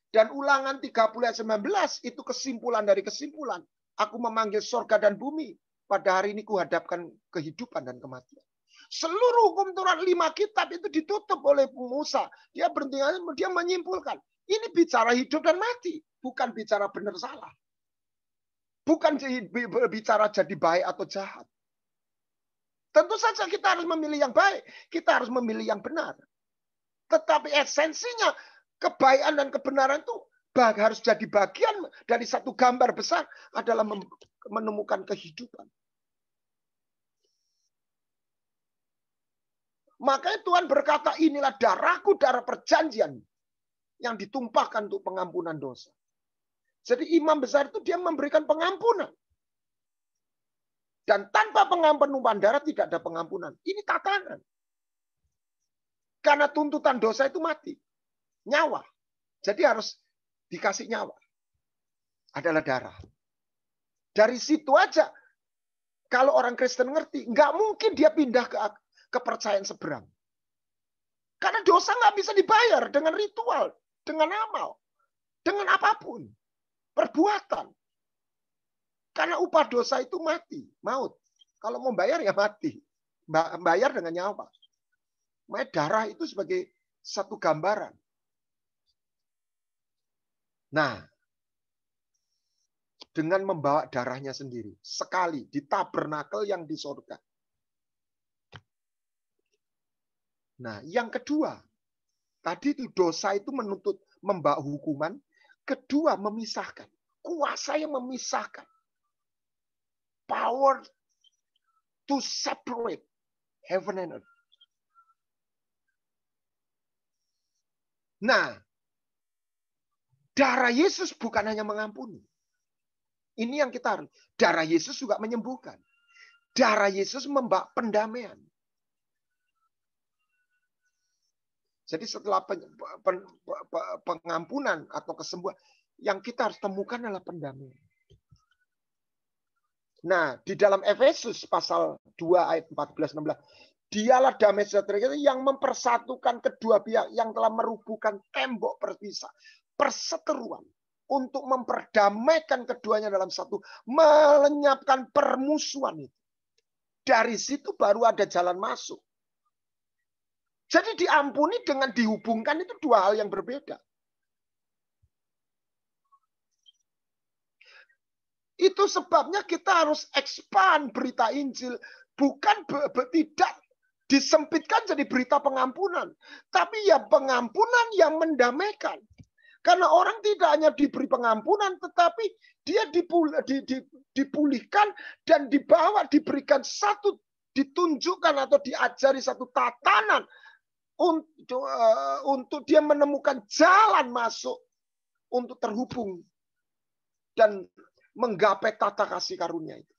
Dan Ulangan 30 ayat 19 itu kesimpulan dari kesimpulan. Aku memanggil surga dan bumi. Pada hari ini kuhadapkan kehidupan dan kematian. Seluruh hukum Taurat 5 kitab itu ditutup oleh Musa. Dia berhenti, dia menyimpulkan. Ini bicara hidup dan mati. Bukan bicara benar salah. Bukan bicara jadi baik atau jahat. Tentu saja kita harus memilih yang baik. Kita harus memilih yang benar. Tetapi esensinya, Kebaikan dan kebenaran itu harus jadi bagian dari satu gambar besar adalah menemukan kehidupan. Makanya Tuhan berkata, inilah darahku, darah perjanjian yang ditumpahkan untuk pengampunan dosa. Jadi imam besar itu dia memberikan pengampunan. Dan tanpa pengampunan darah tidak ada pengampunan. Ini tatanan. Karena tuntutan dosa itu mati. Nyawa. Jadi harus dikasih nyawa. Adalah darah. Dari situ aja. Kalau orang Kristen ngerti, nggak mungkin dia pindah ke kepercayaan seberang. Karena dosa nggak bisa dibayar dengan ritual, dengan amal, dengan apapun. Perbuatan. Karena upah dosa itu mati, maut. Kalau mau bayar ya mati. Bayar dengan nyawa. Makanya darah itu sebagai satu gambaran. Nah, dengan membawa darahnya sendiri, sekali di tabernakel yang di surga. Nah, yang kedua, tadi itu dosa itu menuntut membawa hukuman. Kedua, memisahkan. Kuasa yang memisahkan. Power to separate heaven and earth. Nah, darah Yesus bukan hanya mengampuni. Ini yang kita harus. Darah Yesus juga menyembuhkan. Darah Yesus membawa pendamaian. Jadi setelah pengampunan atau kesembuhan, yang kita harus temukan adalah pendamaian. Nah, di dalam Efesus pasal 2 ayat 14-16, dialah damai sejahtera yang mempersatukan kedua pihak yang telah merubuhkan tembok perpisah, perseteruan, untuk memperdamaikan keduanya dalam satu, melenyapkan permusuhan itu. Dari situ baru ada jalan masuk. Jadi diampuni dengan dihubungkan itu dua hal yang berbeda. Itu sebabnya kita harus expand berita Injil. Bukan tidak disempitkan jadi berita pengampunan. Tapi ya pengampunan yang mendamaikan. Karena orang tidak hanya diberi pengampunan, tetapi dia dipulihkan dan dibawa, diberikan satu, ditunjukkan atau diajari satu tatanan untuk dia menemukan jalan masuk untuk terhubung dan menggapai tata kasih karunia itu.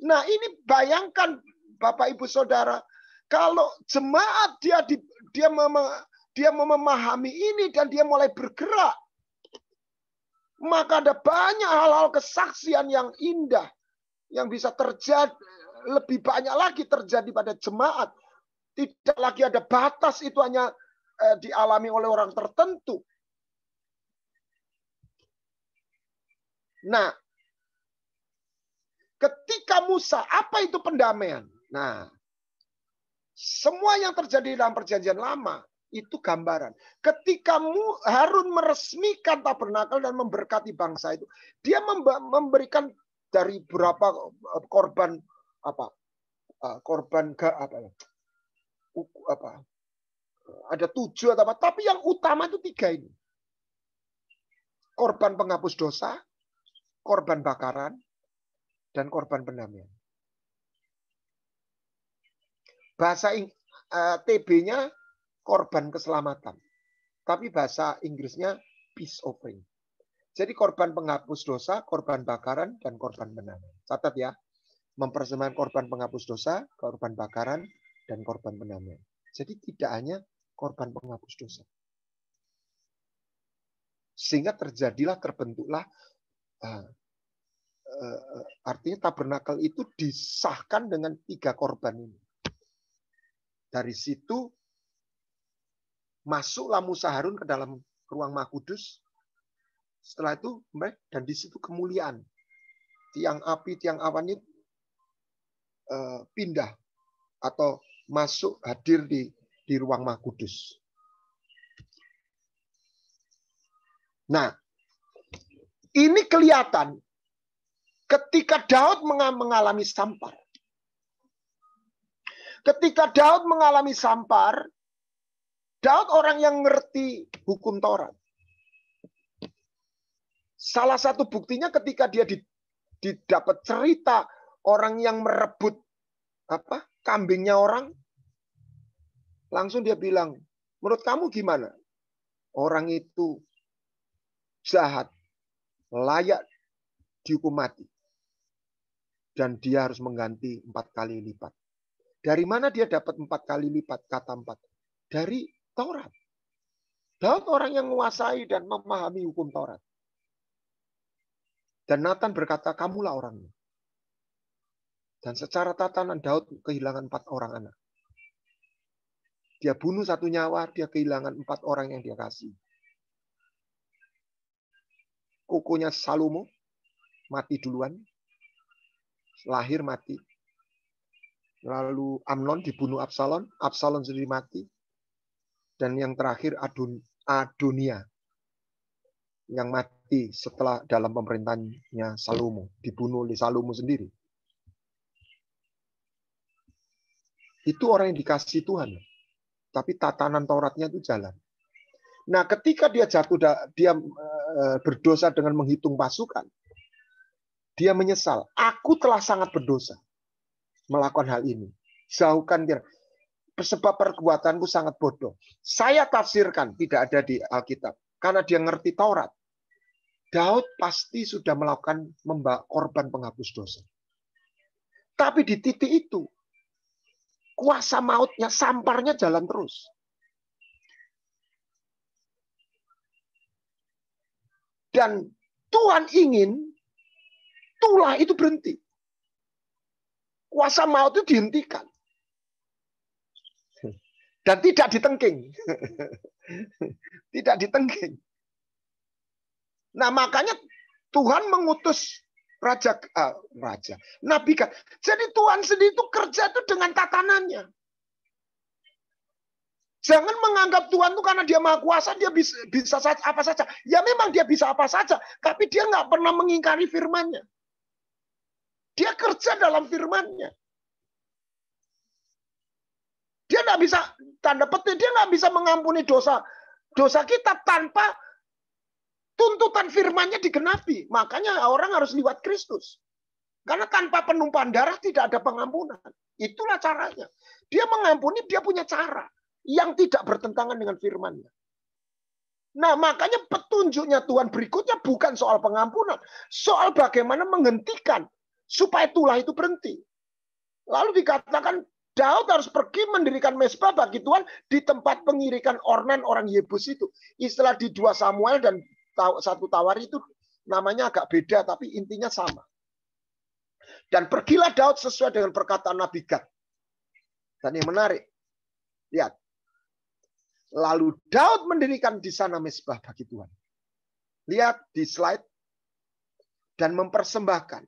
Nah, ini bayangkan Bapak Ibu Saudara, kalau jemaat dia memahami ini dan dia mulai bergerak, maka ada banyak hal-hal kesaksian yang indah yang bisa terjadi, lebih banyak lagi terjadi pada jemaat. Tidak lagi ada batas, itu hanya dialami oleh orang tertentu. Nah, ketika Musa, apa itu pendamaian? Nah, semua yang terjadi dalam perjanjian lama, itu gambaran. Ketika Harun meresmikan tabernakel dan memberkati bangsa itu, dia memberikan dari berapa korban ada 7 atau apa, tapi yang utama itu 3 ini. Korban penghapus dosa, korban bakaran, dan korban pendamaian. Bahasa TB-nya korban keselamatan. Tapi bahasa Inggrisnya peace offering. Jadi korban penghapus dosa, korban bakaran, dan korban pendamaian. Catat ya. Mempersembahkan korban penghapus dosa, korban bakaran, dan korban pendamaian. Jadi tidak hanya korban penghapus dosa. Sehingga terbentuklah artinya tabernakel itu disahkan dengan 3 korban ini. Dari situ masuklah Musa Harun ke dalam ruang Maha Kudus. Setelah itu dan di situ kemuliaan. Tiang api, tiang awan itu pindah atau masuk hadir di ruang Maha Kudus. Nah, ini kelihatan ketika Daud mengalami sampar. Ketika Daud mengalami sampar, Daud orang yang ngerti hukum Taurat. Salah satu buktinya ketika dia didapat cerita orang yang merebut kambingnya orang, langsung dia bilang, menurut kamu gimana? Orang itu jahat, layak dihukum mati. Dan dia harus mengganti 4 kali lipat. Dari mana dia dapat 4 kali lipat? Kata 4. Dari Taurat. Daud orang yang menguasai dan memahami hukum Taurat. Dan Nathan berkata, kamulah orangnya. Dan secara tatanan Daud kehilangan 4 orang anak. Dia bunuh 1 nyawa, dia kehilangan 4 orang yang dia kasih. Kukunya Salomo mati duluan. Lahir mati. Lalu Amnon dibunuh Absalom. Absalom sendiri mati. Dan yang terakhir Adonia. Yang mati setelah dalam pemerintahannya Salomo. Dibunuh oleh Salomo sendiri. Itu orang yang dikasih Tuhan. Tapi tatanan Tauratnya itu jalan. Nah, ketika dia dia berdosa dengan menghitung pasukan. Dia menyesal. Aku telah sangat berdosa melakukan hal ini. Jauhkan dia. Sebab perbuatanku sangat bodoh. Saya tafsirkan, tidak ada di Alkitab. Karena dia ngerti Taurat. Daud pasti sudah melakukan korban penghapus dosa. Tapi di titik itu, kuasa mautnya, samparnya jalan terus. Dan Tuhan ingin tulah itu berhenti. Kuasa maut itu dihentikan. Dan tidak ditengking. Tidak ditengking. Nah, makanya Tuhan mengutus Nabi Gad. Jadi Tuhan sendiri itu kerja itu dengan tatanannya. Jangan menganggap Tuhan itu karena dia maha kuasa, dia bisa apa saja. Ya memang dia bisa apa saja, tapi dia nggak pernah mengingkari firman-Nya. Dia kerja dalam firman-Nya. Dia nggak bisa, tanda petik, dia nggak bisa mengampuni dosa kita tanpa tuntutan firman-Nya digenapi. Makanya orang harus liwat Kristus. Karena tanpa penumpahan darah tidak ada pengampunan. Itulah caranya. Dia mengampuni, dia punya cara yang tidak bertentangan dengan firman-Nya. Nah, makanya petunjuknya Tuhan berikutnya bukan soal pengampunan. Soal bagaimana menghentikan supaya tulah itu berhenti. Lalu dikatakan Daud harus pergi mendirikan mezbah bagi Tuhan di tempat pengirikan Ornan orang Yebus itu. Istilah di 2 Samuel dan 1 Tawari itu namanya agak beda, tapi intinya sama. Dan pergilah Daud sesuai dengan perkataan Nabi Gad. Dan yang menarik, lihat. Lalu Daud mendirikan di sana mezbah bagi Tuhan. Lihat di slide. Dan mempersembahkan.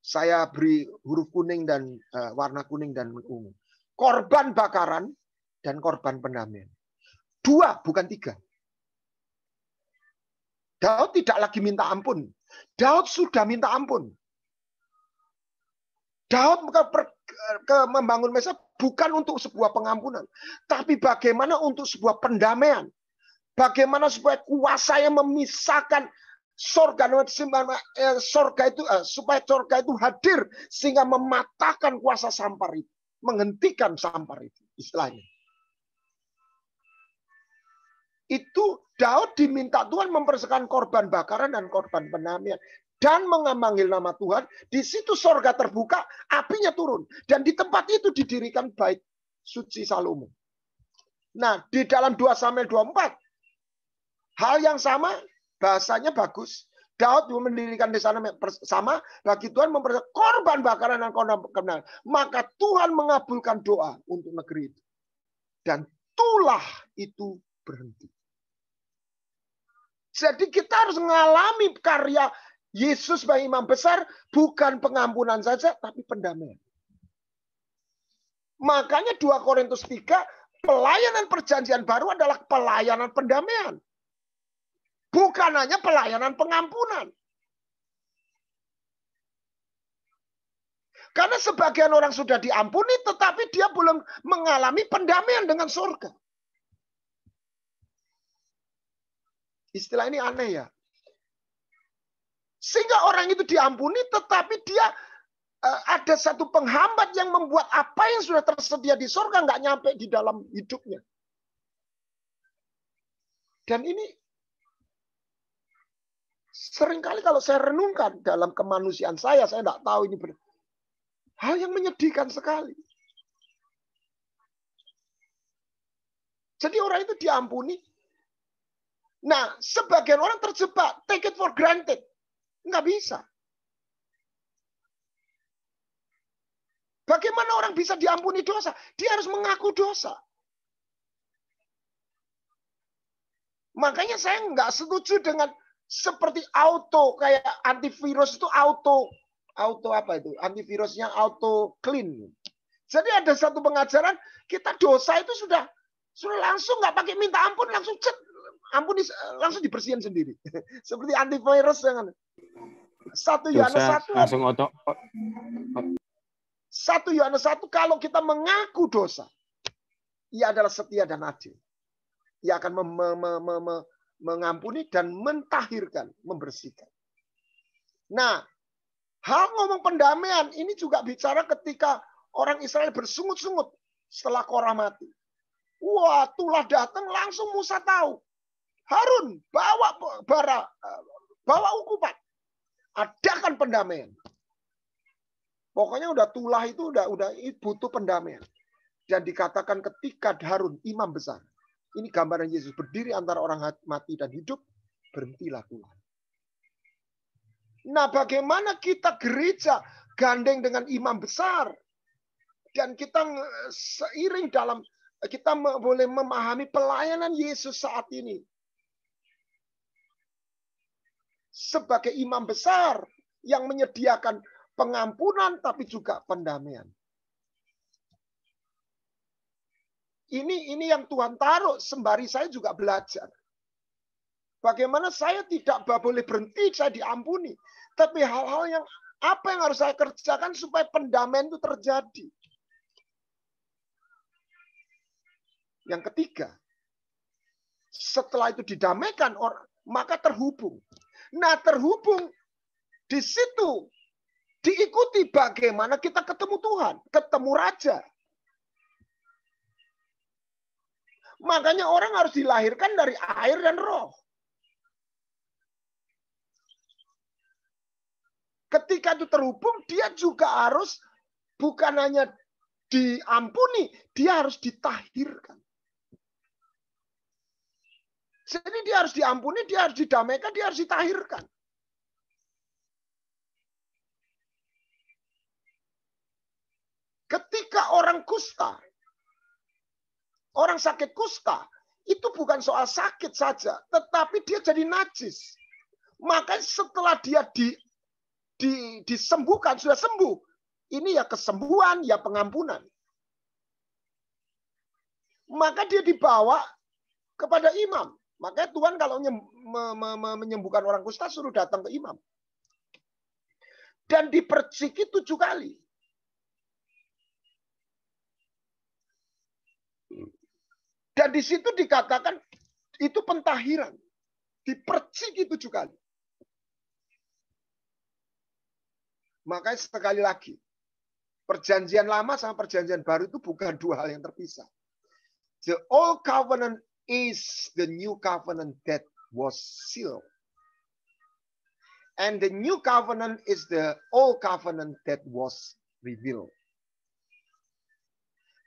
Saya beri huruf kuning dan warna kuning dan ungu. Korban bakaran dan korban pendamaian. 2, bukan 3. Daud tidak lagi minta ampun. Daud sudah minta ampun. Daud membangun mezbah bukan untuk sebuah pengampunan, tapi bagaimana untuk sebuah pendamaian. Bagaimana supaya kuasa yang memisahkan sorga itu supaya sorga itu hadir sehingga mematahkan kuasa sampar itu, menghentikan sampar itu, istilahnya. Itu Daud diminta Tuhan mempersembahkan korban bakaran dan korban pendamaian. Dan memanggil nama Tuhan, di situ sorga terbuka, apinya turun. Dan di tempat itu didirikan bait suci Salomo. Nah, di dalam 2 Samuel 24, hal yang sama, bahasanya bagus. Daud mendirikan di sana sama, bagi Tuhan mempersembahkan korban bakaran dan korban pendamaian. Maka Tuhan mengabulkan doa untuk negeri itu. Dan tulah itu berhenti. Jadi kita harus mengalami karya Yesus sebagai imam besar, bukan pengampunan saja, tapi pendamaian. Makanya 2 Korintus 3, pelayanan perjanjian baru adalah pelayanan pendamaian. Bukan hanya pelayanan pengampunan. Karena sebagian orang sudah diampuni, tetapi dia belum mengalami pendamaian dengan surga. Istilah ini aneh ya. Sehingga orang itu diampuni, tetapi dia ada satu penghambat yang membuat apa yang sudah tersedia di surga nggak nyampe di dalam hidupnya. Dan ini seringkali kalau saya renungkan dalam kemanusiaan saya nggak tahu ini benar. Hal yang menyedihkan sekali. Jadi orang itu diampuni. Nah, sebagian orang terjebak, take it for granted. Nggak bisa. Bagaimana orang bisa diampuni dosa? Dia harus mengaku dosa. Makanya saya nggak setuju dengan seperti auto, kayak antivirus itu auto apa itu? Antivirusnya auto clean. Jadi ada satu pengajaran, kita dosa itu sudah langsung nggak pakai minta ampun, langsung cet, ampun langsung dibersihin sendiri. Seperti antivirus yang 1 Yohanes 1 langsung auto. 1 Yohanes 1, kalau kita mengaku dosa, ia adalah setia dan adil. Ia akan mengampuni dan mentahirkan, membersihkan. Nah, hal ngomong pendamaian ini juga bicara ketika orang Israel bersungut-sungut setelah Korah mati. Wah, tulah datang langsung Musa tahu. Harun, bawa ukupan. Adakan pendamaian. Pokoknya udah tulah itu udah butuh pendamaian. Dan dikatakan ketika Harun, imam besar. Ini gambaran Yesus berdiri antara orang mati dan hidup. Berhentilah tulah. Nah, bagaimana kita gereja gandeng dengan imam besar. Dan kita seiring dalam, kita boleh memahami pelayanan Yesus saat ini. Sebagai imam besar yang menyediakan pengampunan tapi juga pendamaian. Ini yang Tuhan taruh, sembari saya juga belajar. Bagaimana saya tidak boleh berhenti, saya diampuni. Tapi hal-hal yang apa yang harus saya kerjakan supaya pendamaian itu terjadi. Yang ketiga, setelah itu didamaikan, maka terhubung. Nah, terhubung di situ diikuti bagaimana kita ketemu Tuhan, ketemu Raja. Makanya orang harus dilahirkan dari air dan roh. Ketika itu terhubung, dia juga harus bukan hanya diampuni, dia harus ditahirkan. Jadi dia harus diampuni, dia harus didamaikan, dia harus ditahirkan. Ketika orang kusta, orang sakit kusta, itu bukan soal sakit saja, tetapi dia jadi najis. Maka setelah dia disembuhkan, sudah sembuh. Ini ya kesembuhan, ya pengampunan. Maka dia dibawa kepada imam. Makanya Tuhan kalau menyembuhkan orang kusta, suruh datang ke imam. Dan diperciki 7 kali. Dan di situ dikatakan itu pentahiran. Diperciki 7 kali. Makanya sekali lagi, perjanjian lama sama perjanjian baru itu bukan 2 hal yang terpisah. The old covenant is the new covenant that was sealed. And the new covenant is the old covenant that was revealed.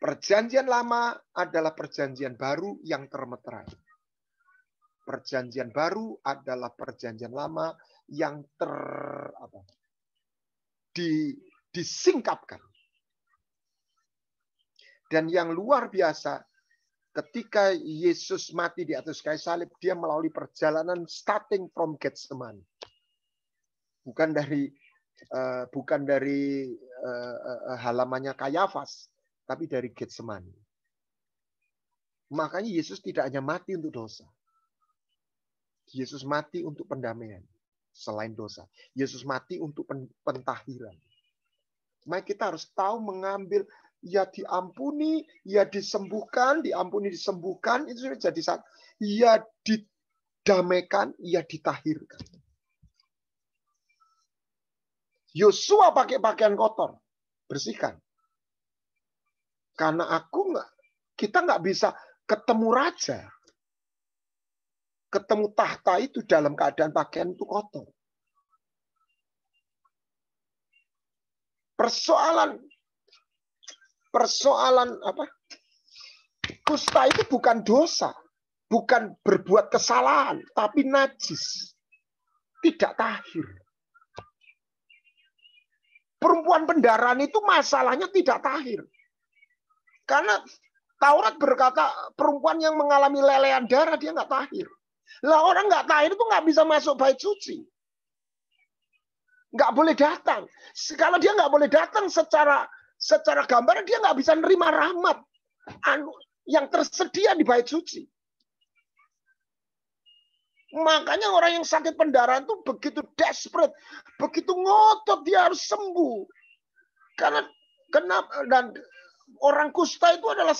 Perjanjian lama adalah perjanjian baru yang termeterai. Perjanjian baru adalah perjanjian lama yang disingkapkan. Dan yang luar biasa, ketika Yesus mati di atas kayu salib, dia melalui perjalanan starting from Getsemani. Bukan dari halamannya Kayafas, tapi dari Getsemani. Makanya Yesus tidak hanya mati untuk dosa. Yesus mati untuk pendamaian selain dosa. Yesus mati untuk pentahiran. Maka kita harus tahu mengambil, ya diampuni, ya disembuhkan, diampuni, disembuhkan, itu sudah jadi satu. Ya didamaikan, ya ditahirkan. Yosua pakai pakaian kotor, bersihkan. Karena kita nggak bisa ketemu raja, ketemu tahta itu dalam keadaan pakaian itu kotor. Persoalan apa? Kusta itu bukan dosa, bukan berbuat kesalahan, tapi najis, tidak tahir. Perempuan pendaraan itu masalahnya tidak tahir. Karena Taurat berkata perempuan yang mengalami lelehan darah dia nggak tahir. Lah orang nggak tahir itu nggak bisa masuk bait suci. Nggak boleh datang. Kalau dia nggak boleh datang secara gambaran dia nggak bisa nerima rahmat yang tersedia di bait suci. Makanya orang yang sakit pendarahan itu begitu desperate, begitu ngotot dia harus sembuh. Karena dan orang kusta itu adalah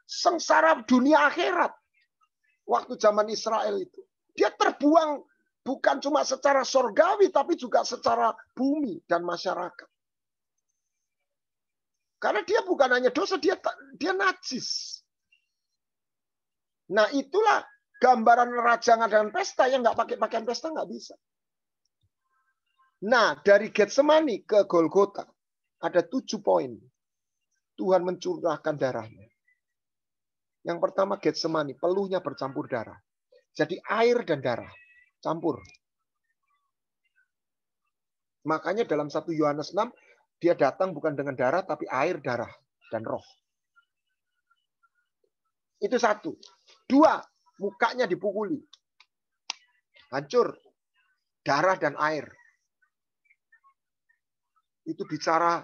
sengsara dunia akhirat. Waktu zaman Israel itu, dia terbuang bukan cuma secara sorgawi, tapi juga secara bumi dan masyarakat. Karena dia bukan hanya dosa, dia najis. Nah itulah gambaran raja ngadakan pesta yang nggak pakai pakaian pesta nggak bisa. Nah dari Getsemani ke Golgota ada 7 poin. Tuhan mencurahkan darahnya. Yang pertama Getsemani, peluhnya bercampur darah. Jadi air dan darah campur. Makanya dalam 1 Yohanes 6 dia datang bukan dengan darah tapi air, darah dan roh. Itu 1. 2, mukanya dipukuli. Hancur. Darah dan air. Itu bicara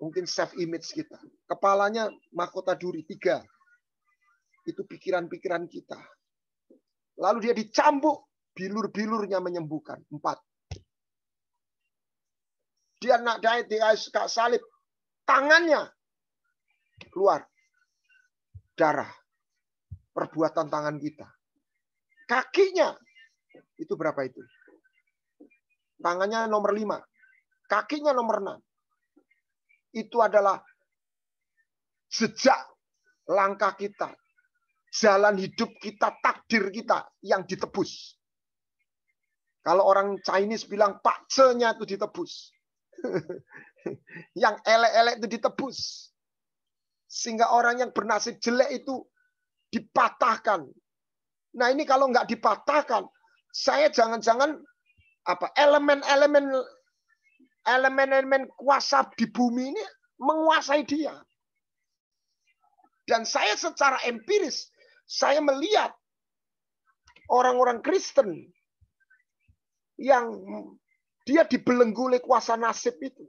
mungkin self image kita. Kepalanya mahkota duri. 3. Itu pikiran-pikiran kita. Lalu dia dicambuk, bilur-bilurnya menyembuhkan. 4. Dia nak diet di kayu salib, tangannya keluar darah. Perbuatan tangan kita. Kakinya, itu berapa itu? Tangannya nomor 5. Kakinya nomor 6. Itu adalah jejak langkah kita. Jalan hidup kita, takdir kita yang ditebus. Kalau orang Chinese bilang pakce-nya itu ditebus. Yang elek-elek itu ditebus. Sehingga orang yang bernasib jelek itu dipatahkan. Nah ini kalau nggak dipatahkan, saya jangan-jangan elemen kuasa di bumi ini menguasai dia. Dan saya secara empiris, saya melihat orang-orang Kristen yang dia dibelenggu oleh kuasa nasib itu.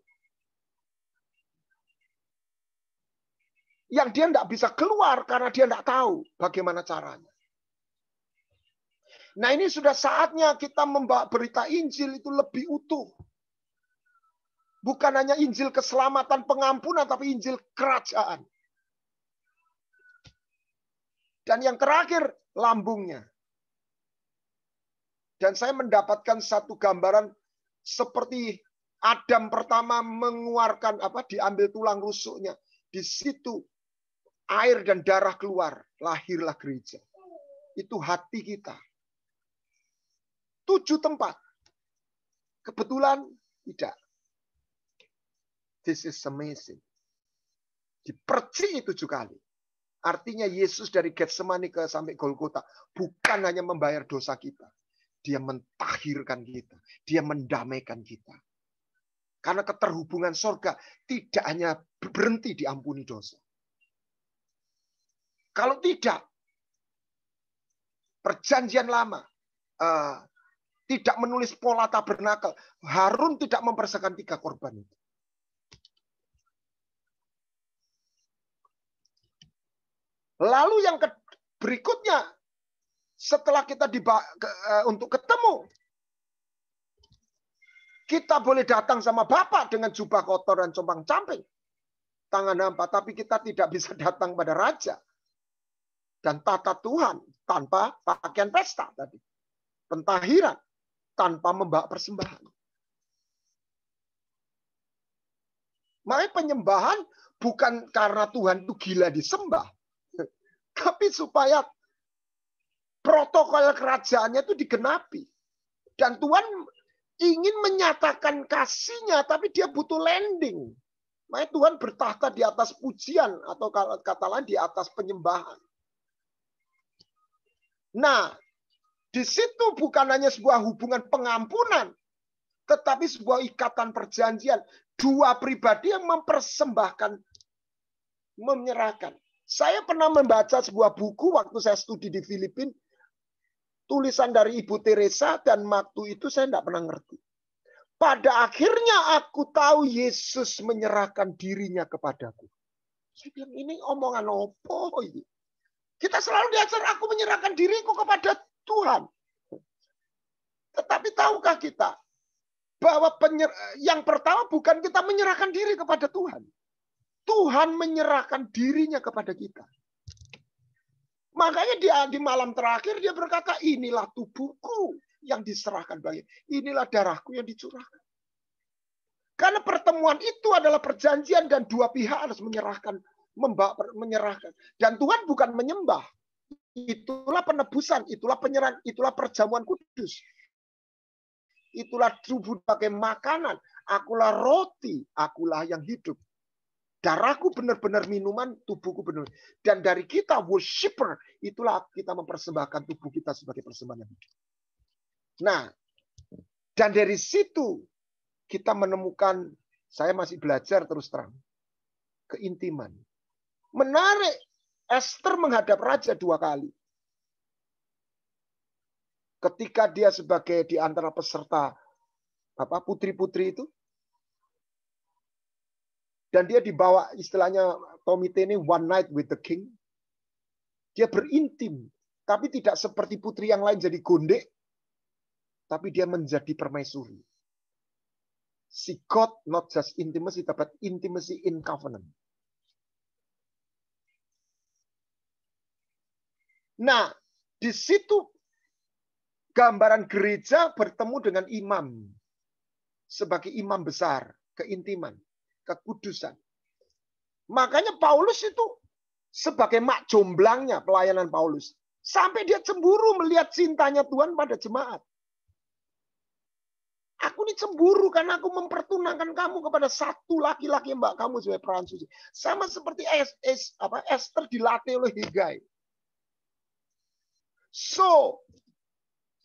Yang dia tidak bisa keluar karena dia tidak tahu bagaimana caranya. Nah ini sudah saatnya kita membawa berita Injil itu lebih utuh. Bukan hanya Injil keselamatan pengampunan, tapi Injil kerajaan. Dan yang terakhir, lambungnya. Dan saya mendapatkan satu gambaran seperti Adam pertama mengeluarkan diambil tulang rusuknya. Di situ air dan darah keluar, lahirlah gereja. Itu hati kita. 7 tempat. Kebetulan tidak. This is amazing. Dipercik 7 kali. Artinya Yesus dari Getsemani sampai Golgota bukan hanya membayar dosa kita. Dia mentahirkan kita. Dia mendamaikan kita. Karena keterhubungan surga tidak hanya berhenti diampuni dosa. Kalau tidak, perjanjian lama tidak menulis pola tabernakel. Harun tidak mempersembahkan 3 korban itu. Lalu yang berikutnya, setelah kita untuk ketemu, kita boleh datang sama Bapak dengan jubah kotor dan compang-camping, tangan hampa, tapi kita tidak bisa datang pada Raja dan tata Tuhan tanpa pakaian pesta tadi, pentahiran tanpa membawa persembahan. Makanya penyembahan bukan karena Tuhan itu gila disembah. Tapi supaya protokol kerajaannya itu digenapi. Dan Tuhan ingin menyatakan kasih-Nya, tapi dia butuh landing. Makanya Tuhan bertahta di atas pujian, atau kata lain di atas penyembahan. Nah, di situ bukan hanya sebuah hubungan pengampunan, tetapi sebuah ikatan perjanjian. Dua pribadi yang mempersembahkan, menyerahkan. Saya pernah membaca sebuah buku waktu saya studi di Filipina. Tulisan dari Ibu Teresa, dan waktu itu saya tidak pernah ngerti. Pada akhirnya aku tahu Yesus menyerahkan dirinya kepadaku. Saya bilang, ini omongan apa ini? Kita selalu diajar, aku menyerahkan diriku kepada Tuhan. Tetapi tahukah kita bahwa yang pertama bukan kita menyerahkan diri kepada Tuhan. Tuhan menyerahkan dirinya kepada kita. Makanya dia di malam terakhir dia berkata, inilah tubuhku yang diserahkan bagi. Inilah darahku yang dicurahkan. Karena pertemuan itu adalah perjanjian dan dua pihak harus menyerahkan. Dan Tuhan bukan menyembah. Itulah penebusan, itulah penyerahan, itulah perjamuan kudus. Itulah tubuh sebagai makanan. Akulah roti, akulah yang hidup. Darahku benar-benar minuman, tubuhku benar. Dan dari kita worshiper, itulah kita mempersembahkan tubuh kita sebagai persembahan yang hidup. Nah, dan dari situ kita menemukan, saya masih belajar terus terang, keintiman. Menarik, Esther menghadap raja 2 kali. Ketika dia sebagai di antara peserta putri-putri itu, dan dia dibawa istilahnya komite ini one night with the king. Dia berintim, tapi tidak seperti putri yang lain jadi gondek, tapi dia menjadi permaisuri. She got not just intimacy, tapi intimacy in covenant. Nah, di situ gambaran gereja bertemu dengan imam sebagai imam besar, keintiman, kekudusan. Makanya Paulus itu sebagai mak jomblangnya pelayanan Paulus. Sampai dia cemburu melihat cintanya Tuhan pada jemaat. Aku ini cemburu karena aku mempertunangkan kamu kepada satu laki-laki mbak kamu sebagai perawan suci. Sama seperti Esther dilatih oleh Hegai. So,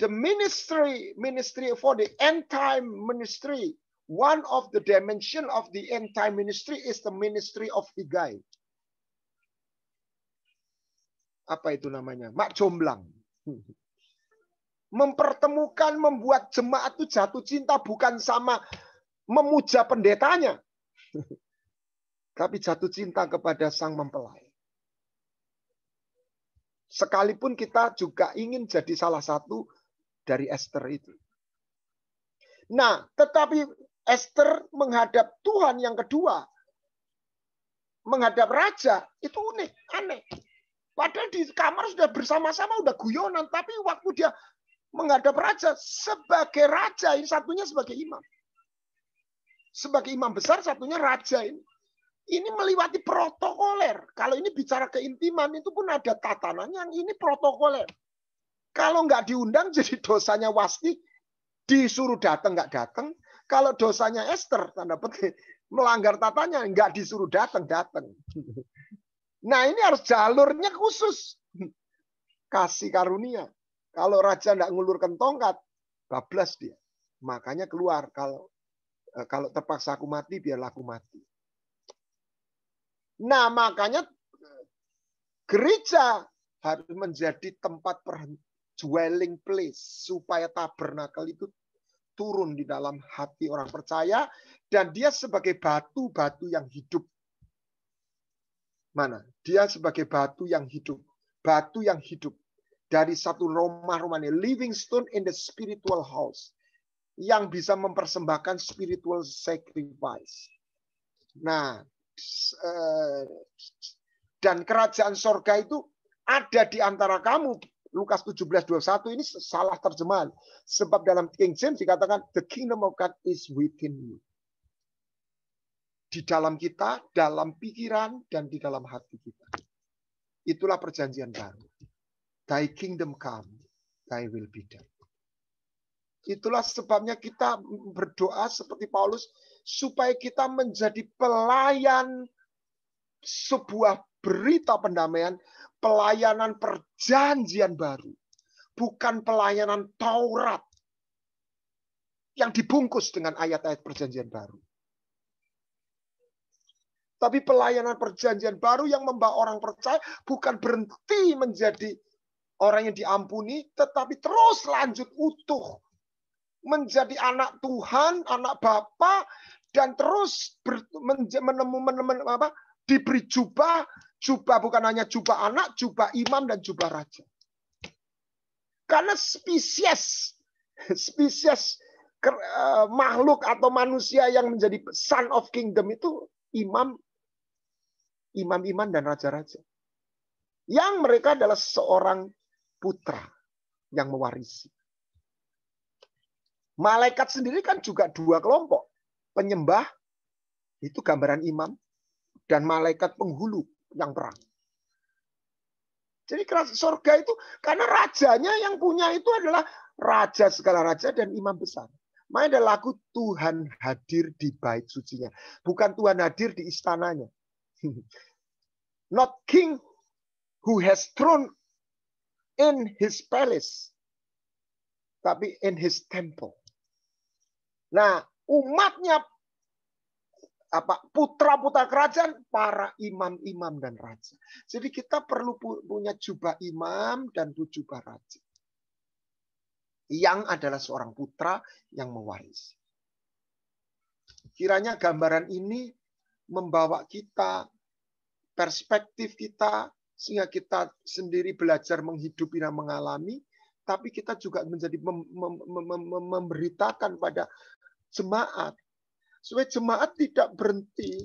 the ministry for the end time ministry, one of the dimension of the end time ministry is the ministry of Hegai. Apa itu namanya? Mak jomblang. Mempertemukan, membuat jemaat itu jatuh cinta bukan sama memuja pendetanya, tapi jatuh cinta kepada sang mempelai. Sekalipun kita juga ingin jadi salah satu dari Esther itu. Nah, tetapi Esther menghadap Tuhan yang kedua, menghadap raja, itu unik, aneh. Padahal di kamar sudah bersama-sama, sudah guyonan, tapi waktu dia menghadap raja, sebagai raja, ini satunya sebagai imam. Sebagai imam besar, satunya raja ini. Ini melewati protokoler. Kalau ini bicara keintiman, itu pun ada tatanannya, yang ini protokoler. Kalau nggak diundang, jadi dosanya Wasti, disuruh datang, nggak datang. Kalau dosanya Esther, tanda petik, melanggar tatanya, nggak disuruh datang, datang. Nah, ini harus jalurnya khusus. Kasih karunia. Kalau raja tidak ngulurkan tongkat, bablas dia. Makanya keluar. Kalau terpaksa aku mati, biarlah aku mati. Nah, makanya gereja harus menjadi tempat dwelling place. Supaya tabernakel itu turun di dalam hati orang percaya. Dan dia sebagai batu-batu yang hidup. Mana? Dia sebagai batu yang hidup. Batu yang hidup. Dari satu rumah ini, living stone in the spiritual house, yang bisa mempersembahkan spiritual sacrifice. Nah, dan kerajaan sorga itu ada di antara kamu. Lukas 17:21 ini salah terjemahan. Sebab dalam King James dikatakan, the kingdom of God is within you. di dalam kita, dalam pikiran, dan di dalam hati kita. Itulah perjanjian baru. Thy kingdom come, thy will be done. Itulah sebabnya kita berdoa seperti Paulus, supaya kita menjadi pelayan sebuah berita pendamaian, pelayanan perjanjian baru. Bukan pelayanan Taurat yang dibungkus dengan ayat-ayat perjanjian baru. Tapi pelayanan perjanjian baru yang membawa orang percaya bukan berhenti menjadi orang yang diampuni, tetapi terus lanjut utuh. Menjadi anak Tuhan, anak Bapa, dan terus diberi jubah. Jubah bukan hanya jubah anak, jubah imam, dan jubah raja. Karena spesies makhluk atau manusia yang menjadi son of kingdom itu imam, dan raja-raja. Yang mereka adalah seorang putra yang mewarisi. Malaikat sendiri kan juga dua kelompok. Penyembah, itu gambaran imam, dan malaikat penghulu yang perang. Jadi surga itu, karena rajanya yang punya itu adalah raja segala raja dan imam besar. Makanya ada lagu Tuhan hadir di bait sucinya. Bukan Tuhan hadir di istananya. Not king who has throne in his palace, tapi in his temple. Nah, umatnya putra-putra kerajaan, para imam-imam dan raja. Jadi kita perlu punya jubah imam dan jubah raja. Yang adalah seorang putra yang mewarisi. Kiranya gambaran ini membawa kita, perspektif kita, sehingga kita sendiri belajar menghidupi dan mengalami, tapi kita juga menjadi memberitakan pada jemaat, supaya jemaat tidak berhenti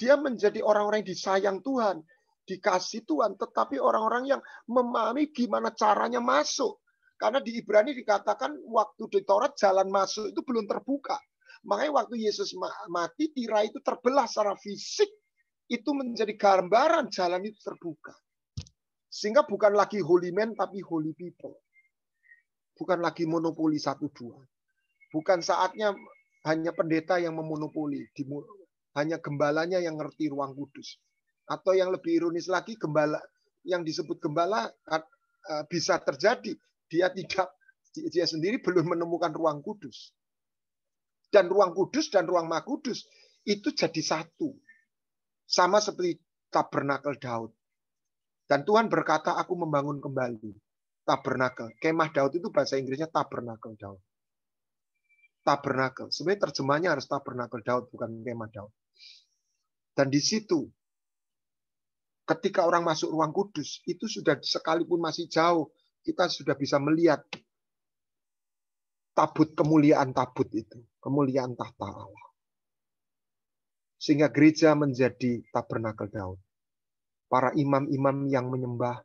dia menjadi orang-orang yang disayang Tuhan, dikasih Tuhan, tetapi orang-orang yang memahami gimana caranya masuk. Karena di Ibrani dikatakan waktu di Taurat jalan masuk itu belum terbuka. Makanya waktu Yesus mati, tirai itu terbelah secara fisik, itu menjadi gambaran jalan itu terbuka. Sehingga bukan lagi holy man, tapi holy people. Bukan lagi monopoli 1-2. Bukan saatnya hanya pendeta yang memonopoli. Hanya gembalanya yang ngerti ruang kudus. Atau yang lebih ironis lagi, gembala yang disebut gembala bisa terjadi. Dia sendiri belum menemukan ruang kudus. Dan ruang kudus dan ruang maha kudus itu jadi satu. Sama seperti tabernakel Daud. Dan Tuhan berkata, aku membangun kembali tabernakel. Kemah Daud itu bahasa Inggrisnya tabernakel Daud. Tabernakel. Sebenarnya terjemahnya harus tabernakel Daud, bukan kemah Daud. Dan di situ, ketika orang masuk ruang kudus, itu sudah sekalipun masih jauh, kita sudah bisa melihat tabut kemuliaan tabut itu. Kemuliaan tahta Allah. Sehingga gereja menjadi tabernakel Daud. Para imam-imam yang menyembah,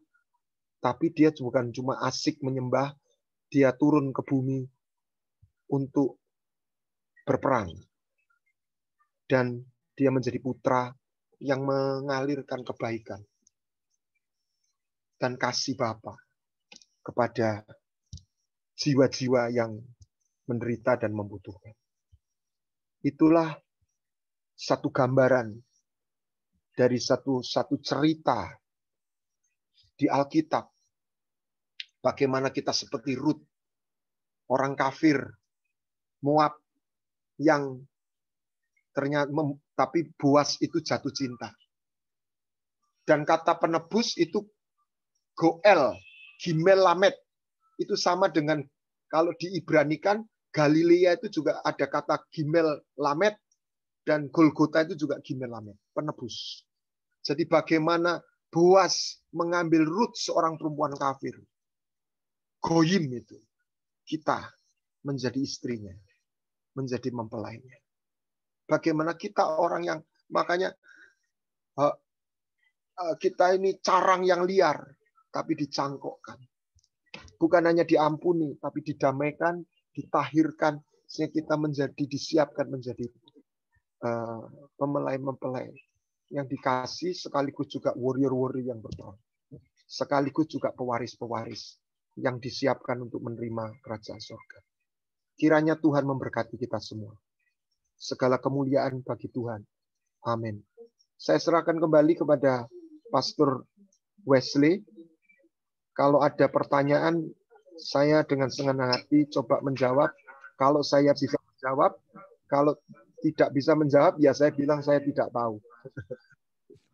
tapi dia bukan cuma asik menyembah, dia turun ke bumi untuk berperang. Dan dia menjadi putra yang mengalirkan kebaikan dan kasih Bapa kepada jiwa-jiwa yang menderita dan membutuhkan. Itulah satu gambaran dari satu cerita di Alkitab. Bagaimana kita seperti Rut, orang kafir Moab yang ternyata tapi Boas itu jatuh cinta. Dan kata penebus itu Goel, Gimel Lamed. Itu sama dengan kalau diibranikan Galilea itu juga ada kata Gimel Lamed dan Golgota itu juga Gimel Lamed, penebus. Jadi bagaimana Boas mengambil Rut seorang perempuan kafir. Goyim itu. Kita menjadi istrinya. Menjadi mempelainya. Bagaimana kita orang yang, makanya kita ini carang yang liar, tapi dicangkokkan. Bukan hanya diampuni, tapi didamaikan, ditahirkan, sehingga kita disiapkan menjadi Mempelai-mempelai yang dikasih sekaligus juga warrior-warrior yang berperang. Sekaligus juga pewaris-pewaris yang disiapkan untuk menerima kerajaan surga. Kiranya Tuhan memberkati kita semua. Segala kemuliaan bagi Tuhan. Amin. Saya serahkan kembali kepada Pastor Wesley. Kalau ada pertanyaan, saya dengan senang hati coba menjawab. Kalau saya bisa menjawab, kalau tidak bisa menjawab, ya saya bilang saya tidak tahu.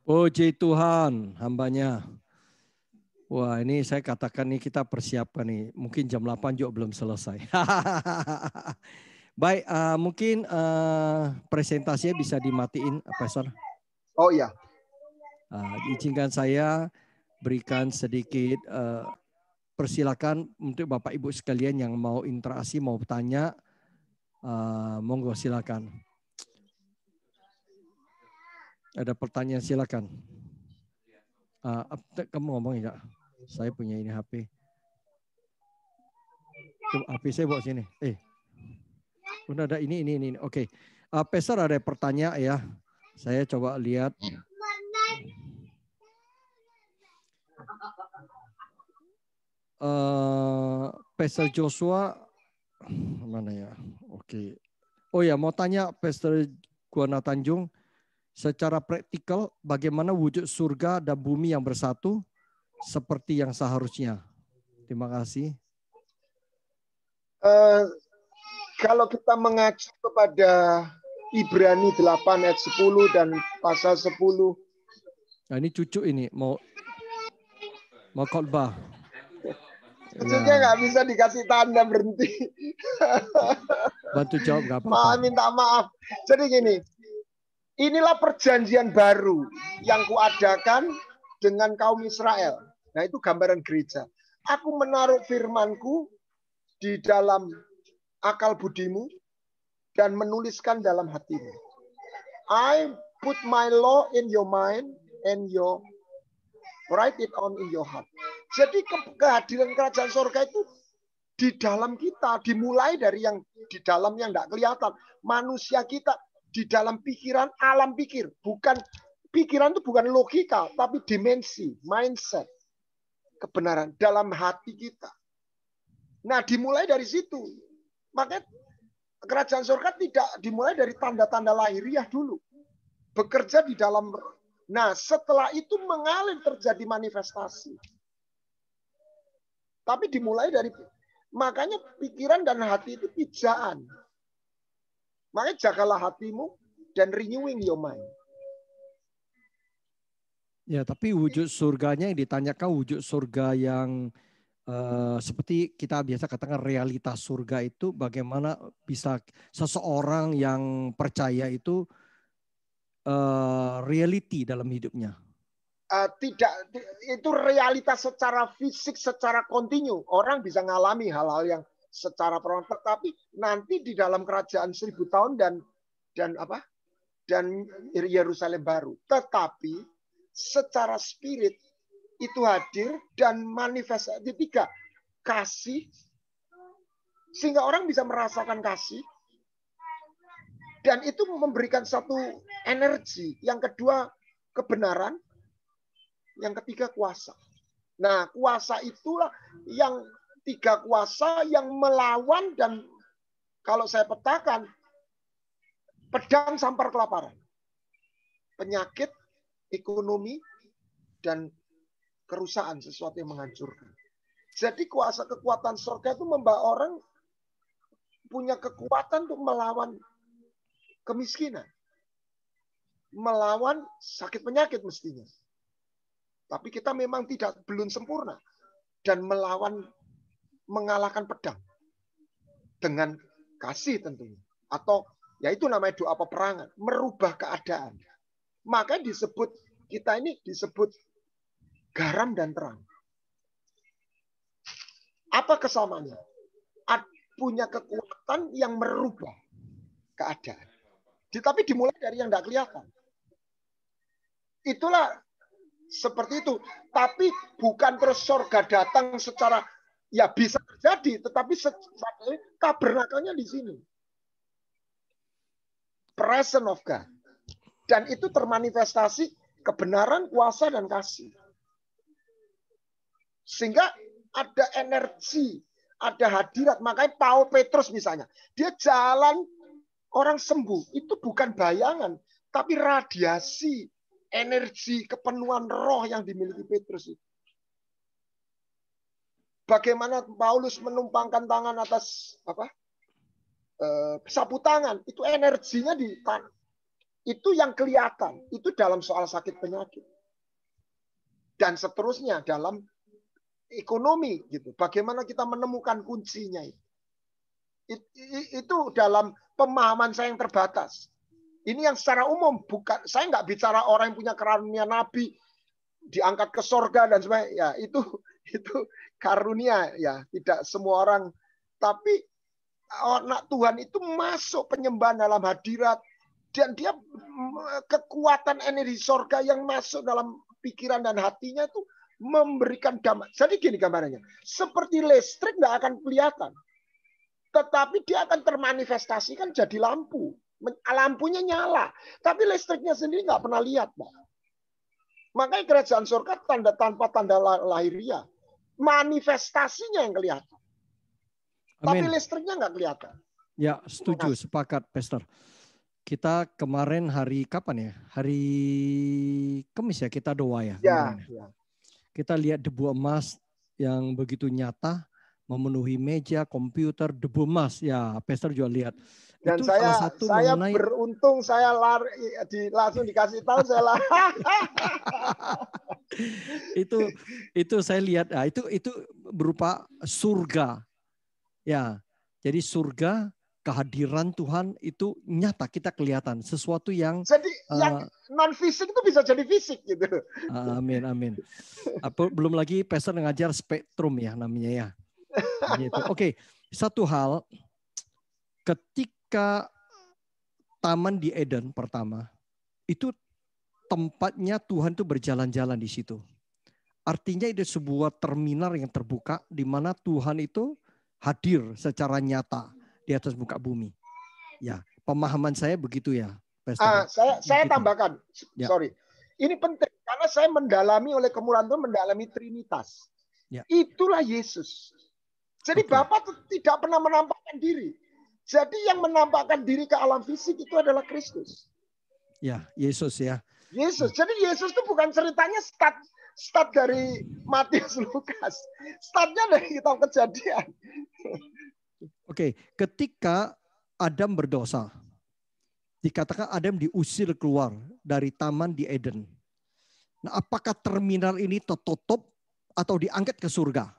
Puji Tuhan, hambanya. Wah, ini saya katakan nih kita persiapkan nih. Mungkin jam 8 juga belum selesai. Baik, mungkin presentasinya bisa dimatiin, Pastor. Oh ya. Izinkan saya berikan sedikit persilakan untuk Bapak Ibu sekalian yang mau interaksi, mau bertanya, monggo silakan. Ada pertanyaan silakan. Kamu ngomong enggak? Saya punya ini HP. HP saya bawa sini. Udah ada ini. Oke. Pastor ada pertanyaan ya. Saya coba lihat. Pastor Joshua mana ya? Oke. Oh ya, mau tanya Pastor Guana Tanjung, secara praktikal bagaimana wujud surga dan bumi yang bersatu seperti yang seharusnya? Terima kasih. Kalau kita mengacu kepada Ibrani 8 ayat 10 dan pasal 10. Nah, ini cucu ini mau khotbah. Cucunya nggak bisa dikasih tanda berhenti. Bantu jawab nggak apa-apa. Minta maaf. Jadi gini, inilah perjanjian baru yang kuadakan dengan kaum Israel. Nah, itu gambaran gereja. Aku menaruh firmanku di dalam akal budimu dan menuliskan dalam hatimu. I put my law in your mind and your write it on in your heart. Jadi kehadiran kerajaan surga itu di dalam kita, dimulai dari yang di dalam yang tidak kelihatan. Manusia kita di dalam pikiran, alam pikir. Pikiran itu bukan logika, tapi dimensi, mindset, kebenaran dalam hati kita. Nah, dimulai dari situ. Makanya kerajaan surga tidak dimulai dari tanda-tanda lahiriah dulu. Bekerja di dalam. Nah, setelah itu mengalir terjadi manifestasi. Tapi dimulai dari, makanya pikiran dan hati itu pijaan. Makanya jagalah hatimu dan renewing your mind. Ya, tapi wujud surganya yang ditanyakan wujud surga yang seperti kita biasa katakan realitas surga itu bagaimana bisa seseorang yang percaya itu reality dalam hidupnya. Tidak, itu realitas secara fisik, secara kontinu. Orang bisa ngalami hal-hal yang secara perlahan, tapi nanti di dalam kerajaan 1000 tahun dan Yerusalem baru. Tetapi secara spirit itu hadir dan manifestasi tiga. Kasih, sehingga orang bisa merasakan kasih. Dan itu memberikan satu energi. Yang kedua, kebenaran. Yang ketiga, kuasa. Nah, kuasa itulah yang tiga kuasa yang melawan dan kalau saya petakan, pedang sampar kelaparan. Penyakit, ekonomi, dan kerusakan, sesuatu yang menghancurkan. Jadi kuasa kekuatan surga itu membawa orang punya kekuatan untuk melawan kemiskinan. Melawan sakit penyakit mestinya. Tapi kita memang belum sempurna. Dan mengalahkan pedang. Dengan kasih tentunya. Atau ya itu namanya doa peperangan. Merubah keadaan. Maka kita ini disebut garam dan terang. Apa kesamaannya? Punya kekuatan yang merubah keadaan. Tapi dimulai dari yang tidak kelihatan. Itulah seperti itu. Tapi bukan terus surga datang secara, ya bisa terjadi. Tetapi tabernakelnya di sini. presence of God. Dan itu termanifestasi kebenaran, kuasa, dan kasih. Sehingga ada energi, ada hadirat. Makanya Paul Petrus misalnya, dia jalan orang sembuh. Itu bukan bayangan, tapi radiasi, energi, kepenuhan roh yang dimiliki Petrus itu. Bagaimana Paulus menumpangkan tangan atas sapu tangan, itu energinya di tangan. Itu yang kelihatan. Itu dalam soal sakit penyakit. Dan seterusnya dalam ekonomi gitu. Bagaimana kita menemukan kuncinya itu. Itu dalam pemahaman saya yang terbatas. Ini yang secara umum, bukan, saya nggak bicara orang yang punya karunia nabi diangkat ke sorga dan sebagainya. Ya, itu karunia ya, tidak semua orang. Tapi anak Tuhan itu masuk penyembahan dalam hadirat, dan dia kekuatan energi sorga yang masuk dalam pikiran dan hatinya itu memberikan damai. Jadi gini gambarannya, seperti listrik nggak akan kelihatan, tetapi dia akan termanifestasikan jadi lampu. Lampunya nyala, tapi listriknya sendiri nggak pernah lihat, Pak. Makanya kerajaan surga tanpa tanda lahiriah, manifestasinya yang kelihatan. Amin. Tapi listriknya nggak kelihatan. Ya, setuju, sepakat, Pastor. Kita kemarin hari kapan ya? Hari Kamis ya, kita doa ya. Ya. Kita lihat debu emas yang begitu nyata memenuhi meja, komputer, debu emas. Ya, Pastor juga lihat. Dan itu saya, salah satu saya mengenai... beruntung saya langsung dikasih tahu saya itu saya lihat. Nah, itu berupa surga. Ya, jadi surga, kehadiran Tuhan itu nyata, kita kelihatan sesuatu yang jadi yang non fisik itu bisa jadi fisik gitu. Amin, amin. Belum lagi Pastor ngajar spektrum ya namanya ya. Gitu. Oke, satu hal, ketika Taman di Eden pertama, itu tempatnya Tuhan itu berjalan-jalan di situ. Artinya itu sebuah terminal yang terbuka di mana Tuhan itu hadir secara nyata di atas muka bumi. Ya, pemahaman saya begitu ya, Pastor. Saya tambahkan, sorry. Ini penting karena saya mendalami oleh kemurahan Tuhan, mendalami Trinitas. Ya. Itulah Yesus. Jadi Bapa tidak pernah menampakkan diri. Jadi yang menampakkan diri ke alam fisik itu adalah Kristus. Ya, Yesus ya. Yesus. Jadi Yesus itu bukan ceritanya start dari Matius Lukas. Startnya dari kitab Kejadian. Oke, ketika Adam berdosa, dikatakan Adam diusir keluar dari taman di Eden. Nah, apakah terminal ini tertutup atau diangkat ke surga?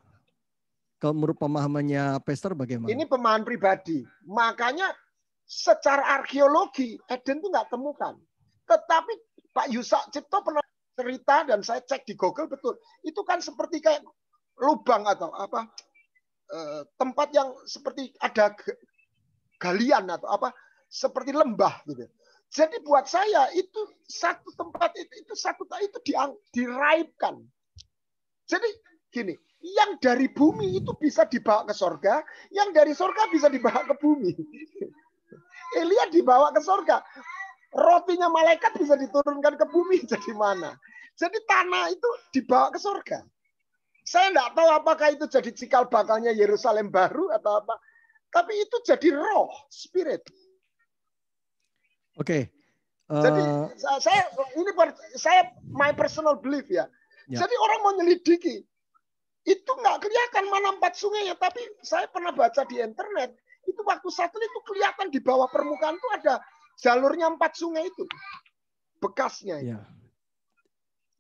Kalau menurut pemahamannya Pastor bagaimana? Ini pemahaman pribadi. Makanya secara arkeologi Eden itu nggak temukan. Tetapi Pak Yusak Cipto pernah cerita dan saya cek di Google betul. Itu kan seperti kayak lubang atau apa tempat yang seperti ada galian atau apa seperti lembah gitu. Jadi buat saya itu satu tempat itu diraibkan. Jadi gini, yang dari bumi itu bisa dibawa ke sorga, yang dari sorga bisa dibawa ke bumi. Elia dibawa ke sorga, rotinya malaikat bisa diturunkan ke bumi, jadi mana? Jadi tanah itu dibawa ke sorga. Saya tidak tahu apakah itu jadi cikal bakalnya Yerusalem baru atau apa, tapi itu jadi roh, spirit. Oke. Jadi saya my personal belief ya. Jadi orang mau nyelidiki. Itu nggak kelihatan mana 4 sungainya, tapi saya pernah baca di internet, itu waktu satelit itu kelihatan di bawah permukaan itu ada jalurnya 4 sungai itu. Bekasnya itu.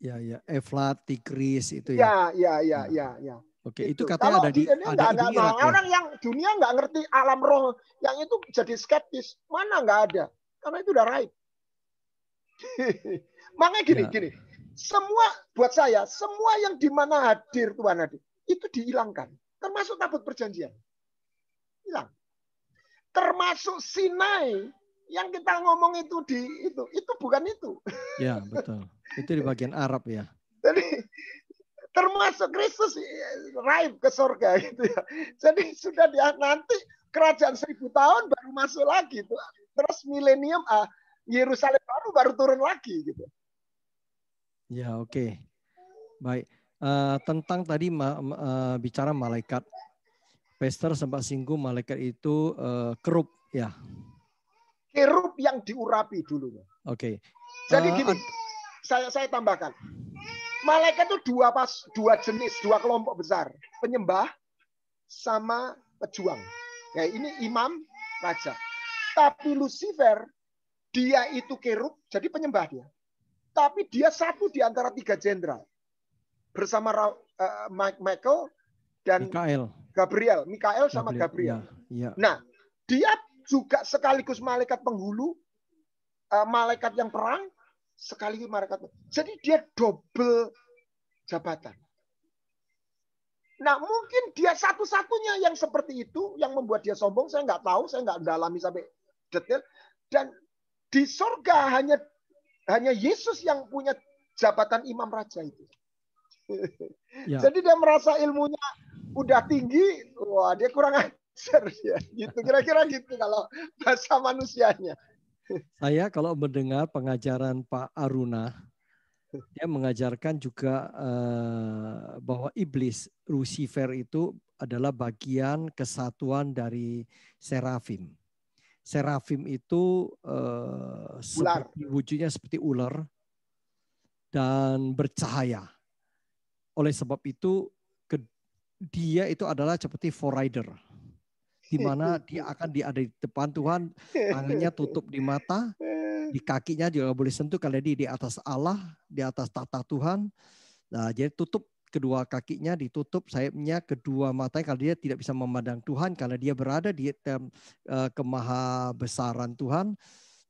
Ya. Efrat, Tigris itu ya. Ya. Oke, itu katanya ada di Irak ya. Orang yang dunia nggak ngerti alam roh, yang itu jadi skeptis. Mana nggak ada. Karena itu udah raib. Makanya gini. Semua buat saya, semua yang di mana hadir Tuhan hadir, itu dihilangkan. Termasuk tabut perjanjian. Hilang. Termasuk Sinai yang kita ngomong itu bukan itu. Ya, betul. Itu di bagian Arab ya. Jadi termasuk Kristus raib ke surga gitu ya. Jadi sudah nanti kerajaan 1000 tahun baru masuk lagi. Terus milenium Yerusalem baru turun lagi gitu. Ya, oke. Baik. Tentang tadi bicara malaikat. Pastor sempat singgung malaikat itu kerub ya. Kerub yang diurapi dulu. Oke. Jadi gini, saya tambahkan. Malaikat itu dua jenis, dua kelompok besar. Penyembah sama pejuang. Ya, ini imam, raja. Tapi Lucifer, dia itu kerub, jadi penyembah dia. Tapi dia satu di antara tiga jenderal. Bersama Michael dan Mikael sama Gabriel. Ya. Nah, dia juga sekaligus malaikat penghulu, malaikat yang perang, sekaligus malaikat. Jadi dia double jabatan. Nah, mungkin dia satu-satunya yang seperti itu, yang membuat dia sombong. Saya nggak tahu, saya nggak dalami sampai detail. Dan di surga hanya Yesus yang punya jabatan imam raja itu. Ya. Jadi dia merasa ilmunya udah tinggi, wah dia kurang ajar ya. Gitu kira-kira gitu kalau bahasa manusianya. Saya kalau mendengar pengajaran Pak Aruna, dia mengajarkan juga bahwa iblis, Lucifer itu adalah bagian kesatuan dari serafim. Serafim itu seperti wujudnya seperti ular dan bercahaya. Oleh sebab itu dia itu adalah seperti forerider, di mana dia akan ada di depan Tuhan, tangannya tutup di mata, di kakinya juga boleh sentuh kalau dia di atas Allah, di atas tahta Tuhan. Nah, jadi tutup kedua kakinya, ditutup sayapnya, kedua matanya kalau dia tidak bisa memandang Tuhan, karena dia berada di kemahabesaran Tuhan.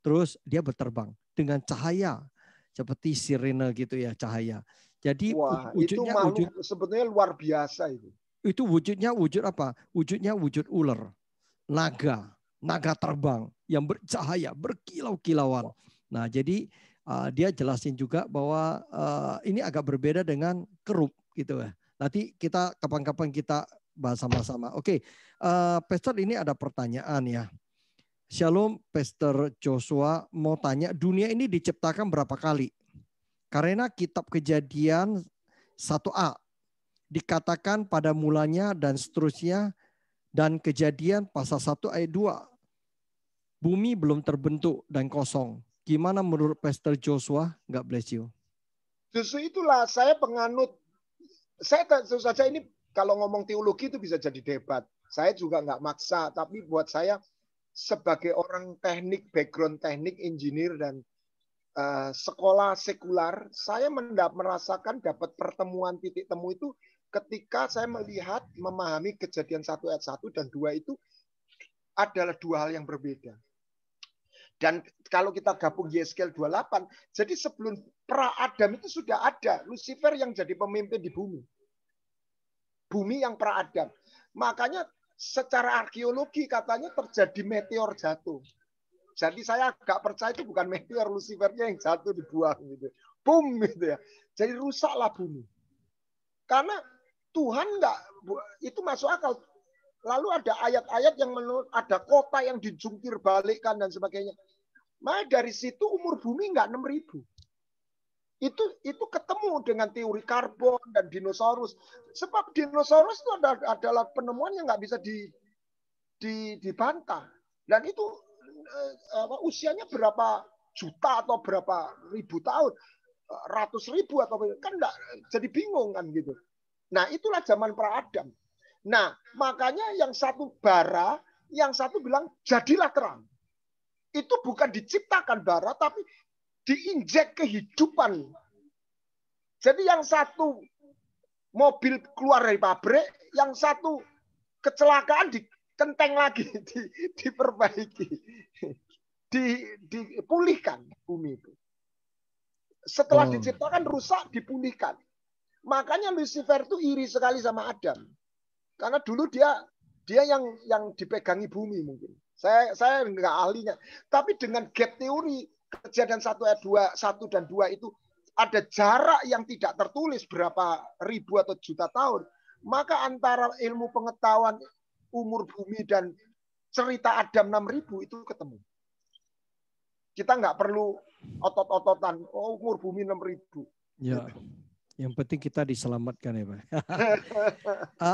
Terus dia berterbang dengan cahaya seperti sirene gitu ya, cahaya. Jadi wah, wujudnya itu makhluk sebetulnya luar biasa itu. Itu wujudnya wujud apa? Wujudnya wujud ular, naga terbang yang bercahaya, berkilau-kilauan. Nah, jadi dia jelasin juga bahwa ini agak berbeda dengan kerub gitu ya. Nanti kita kapan-kapan kita bahas sama-sama. Oke, Pastor ini ada pertanyaan ya. Shalom, Pastor Joshua mau tanya, dunia ini diciptakan berapa kali? Karena kitab Kejadian 1a dikatakan pada mulanya dan seterusnya, dan Kejadian pasal 1 ayat 2. Bumi belum terbentuk dan kosong. Gimana menurut Pastor Joshua? God bless you. Justru itulah saya penganut. Saya tentu saja ini kalau ngomong teologi itu bisa jadi debat. Saya juga nggak maksa, tapi buat saya sebagai orang teknik, background teknik, engineer dan sekolah sekular, saya merasakan dapat pertemuan titik temu itu ketika saya melihat, memahami Kejadian 1 ayat 1 dan 2 itu adalah dua hal yang berbeda. Dan kalau kita gabung Yeskel 28, jadi sebelum pra-Adam itu sudah ada Lucifer yang jadi pemimpin di bumi. Bumi yang pra-Adam. Makanya secara arkeologi katanya terjadi meteor jatuh. Jadi saya agak percaya itu bukan meteor, Lucifernya yang jatuh dibuang gitu. Boom gitu ya. Jadi rusaklah bumi. Karena Tuhan itu masuk akal. Lalu ada ayat-ayat yang menurut ada kota yang dijungkir balikkan dan sebagainya. Maka dari situ umur bumi nggak 6.000. Itu ketemu dengan teori karbon dan dinosaurus. Sebab dinosaurus itu adalah penemuan yang nggak bisa dibantah. Dan itu usianya berapa juta atau berapa ribu tahun, ratus ribu atau kan enggak, jadi bingung kan gitu. Nah itulah zaman pra-Adam. Nah makanya yang satu bara, yang satu bilang jadilah terang. Itu bukan diciptakan bara, tapi diinjek kehidupan. Jadi yang satu mobil keluar dari pabrik, yang satu kecelakaan dikenteng lagi, diperbaiki. Dipulihkan bumi itu. Setelah diciptakan rusak, dipulihkan. Makanya Lucifer itu iri sekali sama Adam. Karena dulu dia yang dipegangi bumi mungkin. Saya nggak ahlinya. Tapi dengan gap teori Kejadian 1 ayat 2, 1 dan 2 itu ada jarak yang tidak tertulis berapa ribu atau juta tahun. Maka antara ilmu pengetahuan umur bumi dan cerita Adam 6.000 itu ketemu. Kita nggak perlu otot-ototan. Oh, umur bumi 6.000. Ya. Yang penting kita diselamatkan ya Pak.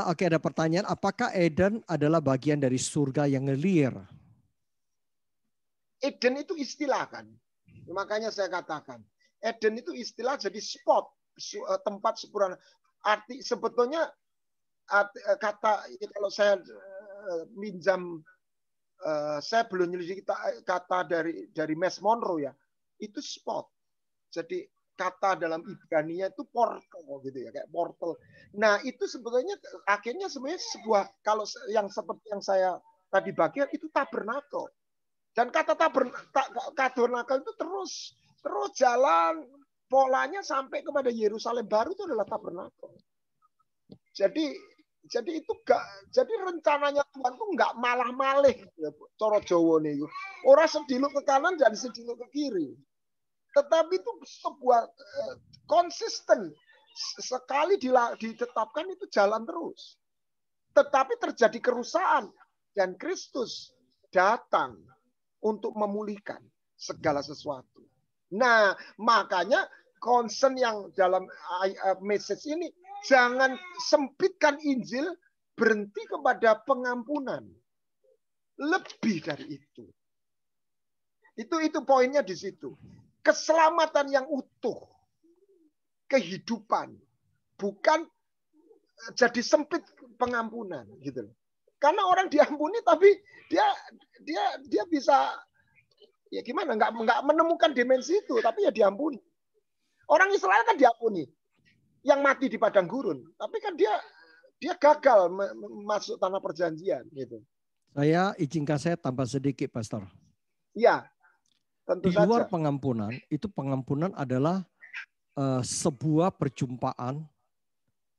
Oke, ada pertanyaan. Apakah Eden adalah bagian dari surga yang ngelir? Eden itu istilah kan. Makanya saya katakan. Eden itu istilah jadi spot. Tempat sempurna. Arti sebetulnya kata kalau saya minjam saya belum nyelidiki kata dari Mes Monroe ya. Itu spot. Jadi kata dalam Ibrani-nya itu portal gitu ya, kayak portal. Nah, itu sebetulnya akhirnya sebenarnya sebuah kalau yang seperti yang saya tadi bagian itu tabernakel. Dan kata tabernakel itu terus jalan polanya sampai kepada Yerusalem baru itu adalah tabernakel. Jadi itu jadi rencananya Tuhan itu enggak malah-malih cara Jawa niku. Ora sediluk ke kanan dan sediluk ke kiri. Tetapi itu sebuah konsisten. Sekali ditetapkan itu jalan terus. Tetapi terjadi kerusakan. Dan Kristus datang untuk memulihkan segala sesuatu. Nah, makanya concern yang dalam message ini, jangan sempitkan Injil berhenti kepada pengampunan. Lebih dari itu. Itu poinnya di situ. Keselamatan yang utuh, kehidupan, bukan jadi sempit pengampunan, gitu. Karena orang diampuni, tapi dia bisa ya gimana? Nggak menemukan dimensi itu, tapi ya diampuni. Orang Israel kan diampuni, yang mati di padang gurun, tapi kan dia gagal masuk tanah perjanjian, gitu. Saya izinkan saya tambah sedikit, Pastor. Iya. Tentu di luar saja. pengampunan, itu pengampunan adalah sebuah perjumpaan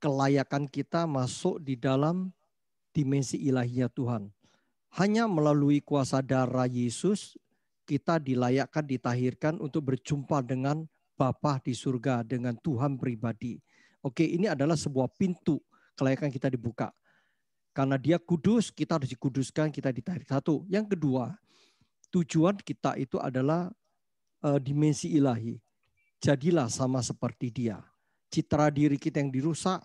kelayakan kita masuk di dalam dimensi ilahiyah Tuhan. Hanya melalui kuasa darah Yesus, kita dilayakkan, ditahirkan untuk berjumpa dengan Bapa di surga, dengan Tuhan pribadi. Oke, ini adalah sebuah pintu kelayakan kita dibuka. Karena dia kudus, kita harus dikuduskan, kita ditahirkan. Satu. Yang kedua, tujuan kita itu adalah dimensi ilahi. Jadilah sama seperti dia. Citra diri kita yang dirusak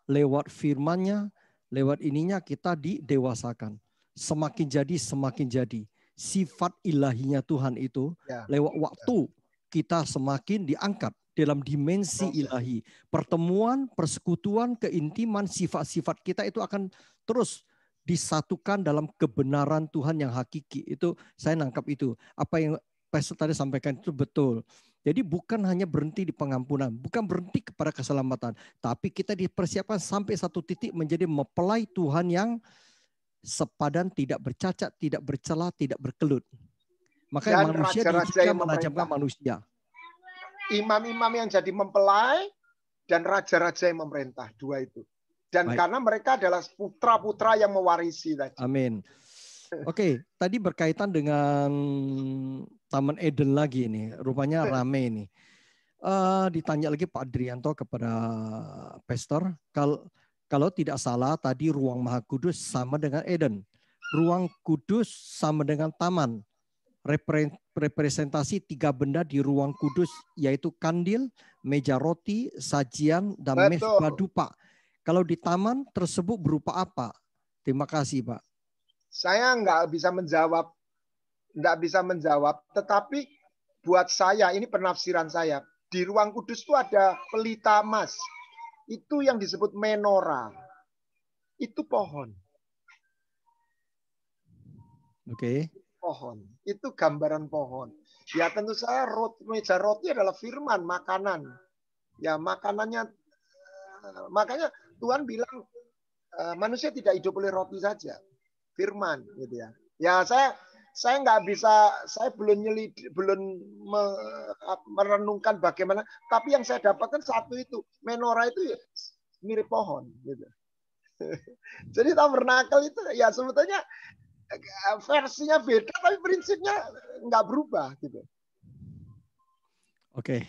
lewat firman-Nya, lewat ininya kita didewasakan. Semakin jadi. Sifat ilahinya Tuhan itu lewat waktu kita semakin diangkat dalam dimensi ilahi. Pertemuan, persekutuan, keintiman, sifat-sifat kita itu akan terus disatukan dalam kebenaran Tuhan yang hakiki. Itu saya nangkap itu. Apa yang Pastor tadi sampaikan itu betul. Jadi bukan hanya berhenti di pengampunan, bukan berhenti kepada keselamatan, tapi kita dipersiapkan sampai satu titik menjadi mempelai Tuhan yang sepadan, tidak bercacat, tidak bercela, tidak berkelut. Makanya dan manusia diizinkan menajamkan manusia. Imam-imam yang jadi mempelai dan raja-raja yang memerintah, dua itu. Dan karena mereka adalah putra-putra yang mewarisi tadi. Amin. Oke, tadi berkaitan dengan Taman Eden lagi nih, rupanya rame ini. Ditanya lagi Pak Adrianto kepada Pastor, kalau tidak salah tadi ruang Maha Kudus sama dengan Eden, ruang kudus sama dengan taman. Representasi 3 benda di ruang kudus, yaitu kandil, meja roti, sajian, dan mezbah dupa. Kalau di taman tersebut berupa apa? Terima kasih Pak. Saya nggak bisa menjawab, tetapi buat saya, ini penafsiran saya, di ruang kudus itu ada pelita emas. Itu yang disebut menorah. Itu pohon. Oke. Pohon. Itu gambaran pohon. Ya tentu saja meja roti adalah firman, makanan. Ya makanannya, makanya Tuhan bilang manusia tidak hidup oleh roti saja. Firman gitu ya. Ya saya nggak bisa, saya belum merenungkan bagaimana, tapi yang saya dapatkan satu itu, menorah itu ya, mirip pohon gitu. Jadi tabernakel itu ya sebetulnya versinya beda tapi prinsipnya nggak berubah gitu. Oke.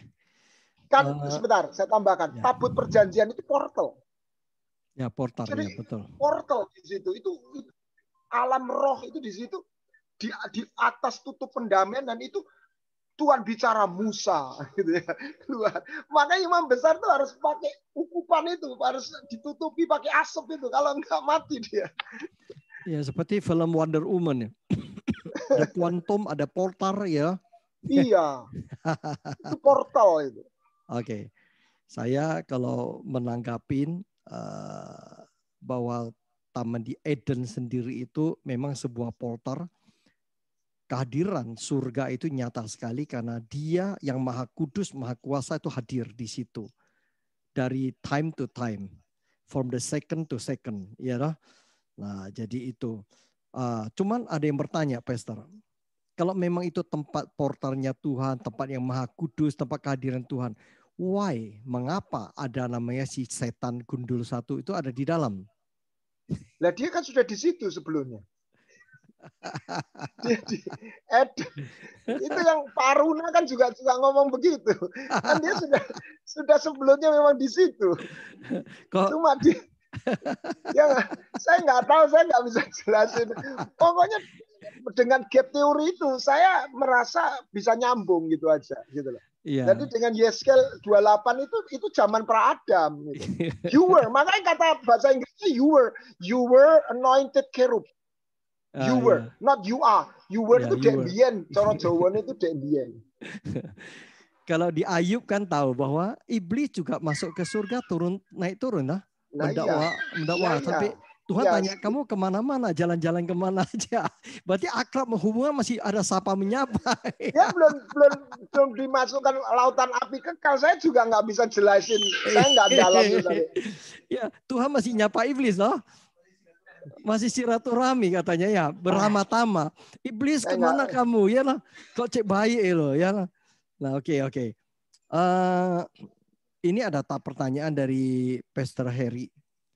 Kan sebentar saya tambahkan, ya. Tabut perjanjian itu portal. Ya portal. Jadi, ya betul. Portal di situ itu alam roh itu di situ di atas tutup pendamaian, dan itu Tuhan bicara Musa, gitu ya, keluar. Makanya imam besar tuh harus pakai ukupan itu, harus ditutupi pakai asap itu, kalau enggak mati dia. Ya, seperti film Wonder Woman ya. Ada kuantum, ada portal ya. Iya, itu portal itu. Oke, saya kalau menanggapin bahwa Taman di Eden sendiri itu memang sebuah portal. Kehadiran surga itu nyata sekali karena Dia yang Maha Kudus, Maha Kuasa itu hadir di situ dari time to time, from the second to second, ya lah. Nah, jadi itu. Cuman ada yang bertanya, Pastor, kalau memang itu tempat portalnya Tuhan, tempat yang Maha Kudus, tempat kehadiran Tuhan, why? Mengapa ada namanya si setan gundul satu itu ada di dalam? Lah dia kan sudah di situ sebelumnya. Dia di Eden. Itu yang Paruna kan juga ngomong begitu. Kan dia sudah sebelumnya memang di situ. Cuma ya, saya nggak tahu, saya nggak bisa jelasin. Pokoknya dengan gap teori itu saya merasa bisa nyambung gitu aja, gitu loh. Iya. Jadi dengan Yeskel 28 itu zaman pra-Adam. Gitu. You were, makanya kata bahasa Inggrisnya you were anointed cherub. You were, not you are. You were itu dembien, cara Jawane itu dembien. Kalau di Ayub kan tahu bahwa iblis juga masuk ke surga, naik turun lah. Mendakwa sampai Tuhan tanya kamu kemana-mana, jalan-jalan kemana aja. Berarti akrab hubungan masih ada sapa menyapa. Ya belum dimasukkan lautan api kekal. Saya juga nggak bisa jelasin. Saya nggak dalam tadi. Ya Tuhan masih nyapa iblis loh. Masih silaturahmi katanya ya, beramah-tamah. Iblis kemana kamu? Ya lah, kok cek baik lo ya lah. Nah oke. Ini ada pertanyaan dari Pastor Harry.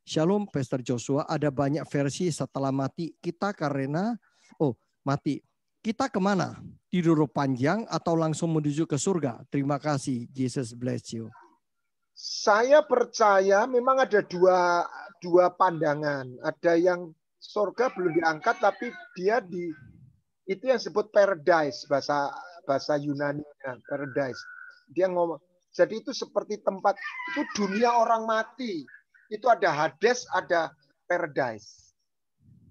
Shalom Pastor Joshua, ada banyak versi setelah mati kita karena mati. Kita kemana? Tidur panjang atau langsung menuju ke surga? Terima kasih. Jesus bless you. Saya percaya memang ada dua pandangan. Ada yang surga belum diangkat tapi dia itu yang disebut paradise, bahasa Yunani paradise. Dia ngomong, jadi itu seperti tempat itu dunia orang mati. Itu ada Hades, ada paradise.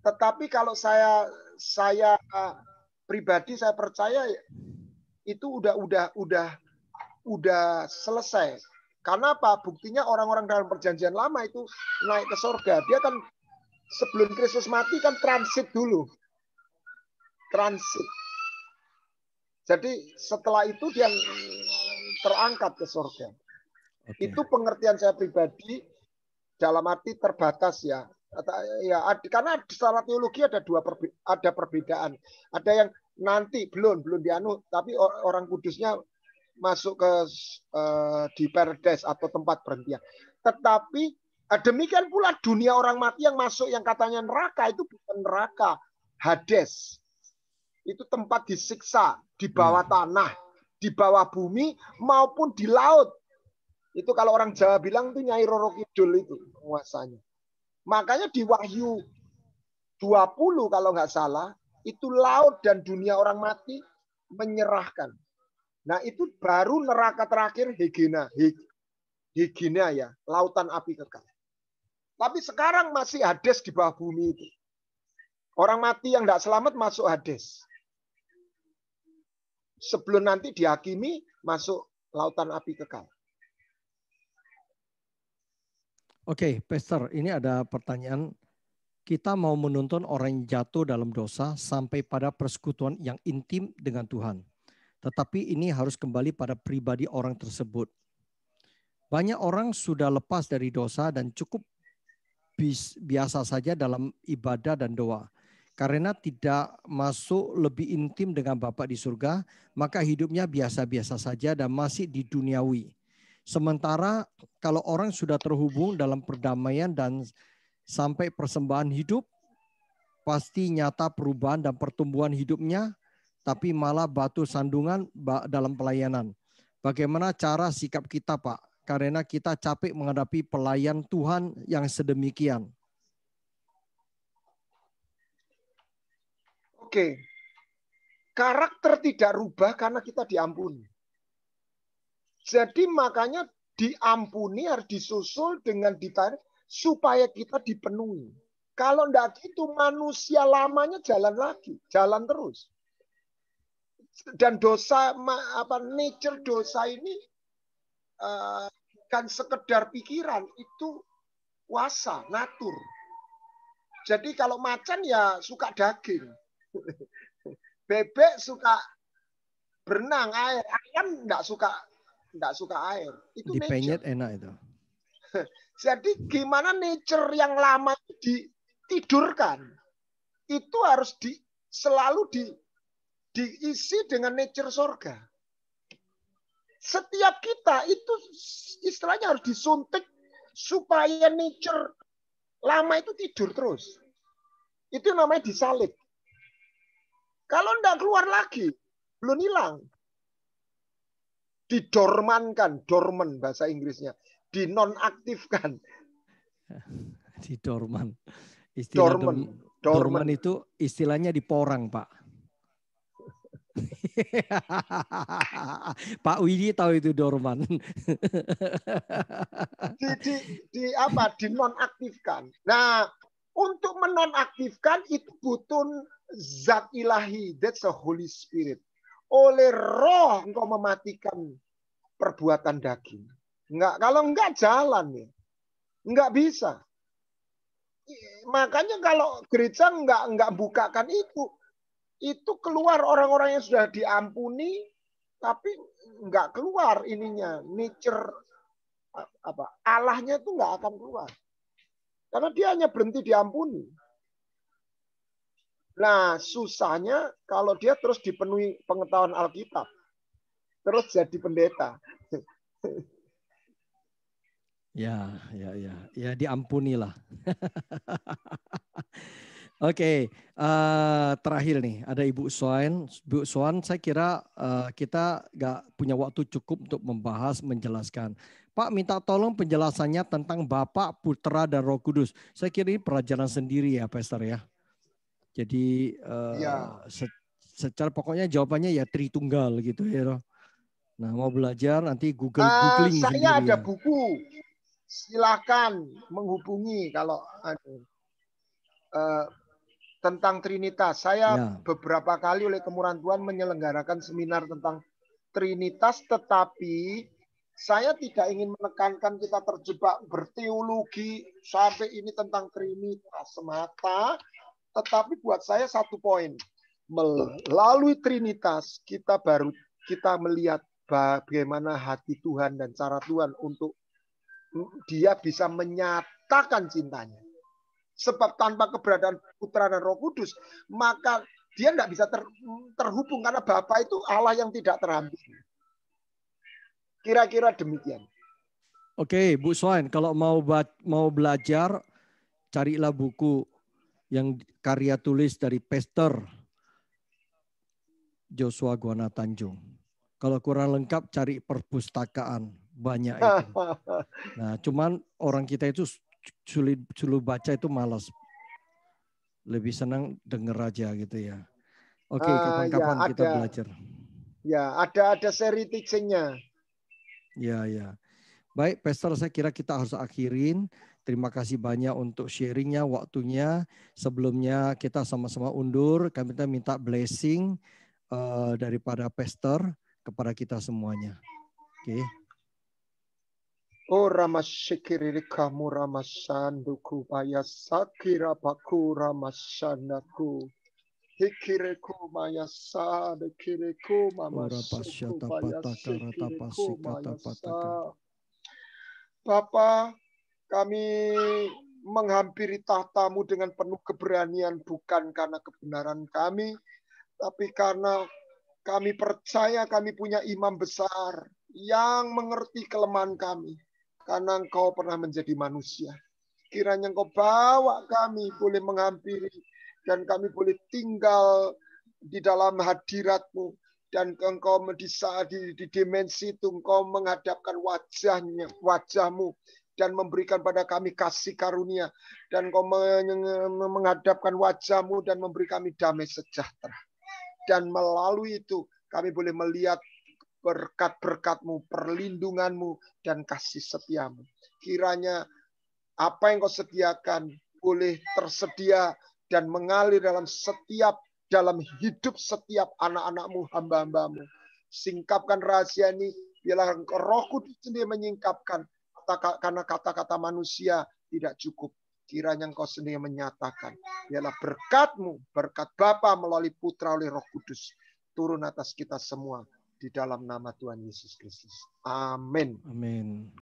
Tetapi kalau saya pribadi saya percaya itu udah selesai. Karena apa? Buktinya orang-orang dalam perjanjian lama itu naik ke surga. Dia kan sebelum Kristus mati kan transit dulu. Transit. Jadi setelah itu dia terangkat ke surga. Okay. Itu pengertian saya pribadi dalam arti terbatas ya. Karena secara teologi ada perbedaan. Ada yang nanti belum dianut, tapi orang kudusnya masuk ke di paradise atau tempat berhentian. Tetapi demikian pula dunia orang mati yang masuk yang katanya neraka itu bukan neraka, Hades. Itu tempat disiksa di bawah tanah, di bawah bumi maupun di laut. Itu kalau orang Jawa bilang itu Nyai Roro Kidul itu penguasanya. Makanya di Wahyu 20 kalau nggak salah itu laut dan dunia orang mati menyerahkan. Nah itu baru neraka terakhir Hegina ya, lautan api kekal. Tapi sekarang masih Hades di bawah bumi itu. Orang mati yang tidak selamat masuk Hades. Sebelum nanti dihakimi masuk lautan api kekal. Oke, Pastor, ini ada pertanyaan. Kita mau menuntun orang yang jatuh dalam dosa sampai pada persekutuan yang intim dengan Tuhan. Tetapi ini harus kembali pada pribadi orang tersebut. Banyak orang sudah lepas dari dosa dan cukup biasa saja dalam ibadah dan doa. Karena tidak masuk lebih intim dengan Bapa di surga, maka hidupnya biasa-biasa saja dan masih di duniawi. Sementara kalau orang sudah terhubung dalam perdamaian dan sampai persembahan hidup, pasti nyata perubahan dan pertumbuhan hidupnya, tapi malah batu sandungan dalam pelayanan. Bagaimana cara sikap kita, Pak? Karena kita capek menghadapi pelayan Tuhan yang sedemikian. Oke. Karakter tidak rubah karena kita diampuni. Jadi makanya diampuni harus disusul dengan ditarik supaya kita dipenuhi. Kalau enggak gitu manusia lamanya jalan lagi, jalan terus. Dan dosa nature dosa ini kan sekedar pikiran, itu kuasa, natur. Jadi kalau macan ya suka daging. Bebek suka berenang air, ayam enggak suka air. Itu dipenyet nature. enak itu. Jadi gimana nature yang lama itu ditidurkan? Itu harus selalu diisi dengan nature surga. Setiap kita itu istilahnya harus disuntik supaya nature lama itu tidur terus. Itu namanya disalib. Kalau enggak keluar lagi, belum hilang. Didormankan, dorman bahasa Inggrisnya. Dinonaktifkan. Didorman. Istilah dorman itu istilahnya diporang, Pak. Pak Widi tahu itu dorman. Dinonaktifkan. Nah, untuk menonaktifkan itu butuh zat ilahi. That's the Holy Spirit. Oleh roh engkau mematikan perbuatan daging. Enggak, kalau enggak jalan ya. Enggak bisa. Makanya kalau gereja enggak bukakan itu keluar orang-orang yang sudah diampuni, tapi enggak keluar ininya, nature Allahnya itu enggak akan keluar. Karena dia hanya berhenti diampuni. Nah, susahnya kalau dia terus dipenuhi pengetahuan Alkitab. Terus jadi pendeta. Ya, diampunilah. Oke, terakhir nih ada Ibu Swan. Bu Swan, saya kira kita nggak punya waktu cukup untuk membahas, menjelaskan. Pak, minta tolong penjelasannya tentang Bapa, Putra, dan Roh Kudus. Saya kira ini pelajaran sendiri ya, Pastor ya. Jadi secara pokoknya jawabannya ya Tritunggal gitu ya. Nah, mau belajar nanti googling saya sendiri. Ada buku. Silakan menghubungi kalau tentang Trinitas. Saya beberapa kali oleh kemurahan Tuhan menyelenggarakan seminar tentang Trinitas, tetapi saya tidak ingin menekankan kita terjebak berteologi sampai ini tentang Trinitas semata, tetapi buat saya satu poin. Melalui Trinitas kita melihat bagaimana hati Tuhan dan cara Tuhan untuk dia bisa menyatakan cintanya. Sebab tanpa keberadaan Putra dan Roh Kudus, maka dia tidak bisa terhubung karena Bapa itu Allah yang tidak terampil. Kira-kira demikian. Oke, Bu Swan, kalau mau belajar, carilah buku yang karya tulis dari Pastor Joshua Guana Tanjung. Kalau kurang lengkap, cari perpustakaan. Banyak itu. Nah, cuman orang kita itu sulit baca itu malas. Lebih senang denger aja gitu ya. Oke, kapan-kapan kita belajar. Ya, ada seri teachingnya. Ya. Baik, Pastor, saya kira kita harus akhirin. Terima kasih banyak untuk sharingnya, waktunya. Sebelumnya kita sama-sama undur. Kami minta blessing daripada Pastor kepada kita semuanya. Oke. Oh Ramashikiri kamu Ramasanduku Bayasakira Baku Ramashandaku Hikiriku Mayasa Dekiriku Mamasuku Bayasikiriku Mayasa. Bapa, kami menghampiri tahtamu dengan penuh keberanian, bukan karena kebenaran kami, tapi karena kami percaya kami punya imam besar yang mengerti kelemahan kami. Karena engkau pernah menjadi manusia. Kiranya engkau bawa kami boleh menghampiri dan kami boleh tinggal di dalam hadirat-Mu. Dan engkau di dimensi itu engkau menghadapkan wajah-Mu dan memberikan pada kami kasih karunia. Dan engkau menghadapkan wajah-Mu dan memberi kami damai sejahtera. Dan melalui itu kami boleh melihat berkat-berkat-Mu, perlindungan-Mu, dan kasih setiamu. Kiranya apa yang Kau sediakan boleh tersedia dan mengalir dalam hidup setiap anak-anak-Mu, hamba-hamba-Mu. Singkapkan rahasia ini, biarlah Roh Kudus sendiri menyingkapkan, karena kata-kata manusia tidak cukup. Kiranya Engkau sendiri menyatakan, biarlah berkat-Mu, berkat Bapa melalui Putra oleh Roh Kudus, turun atas kita semua di dalam nama Tuhan Yesus Kristus. Amin. Amin.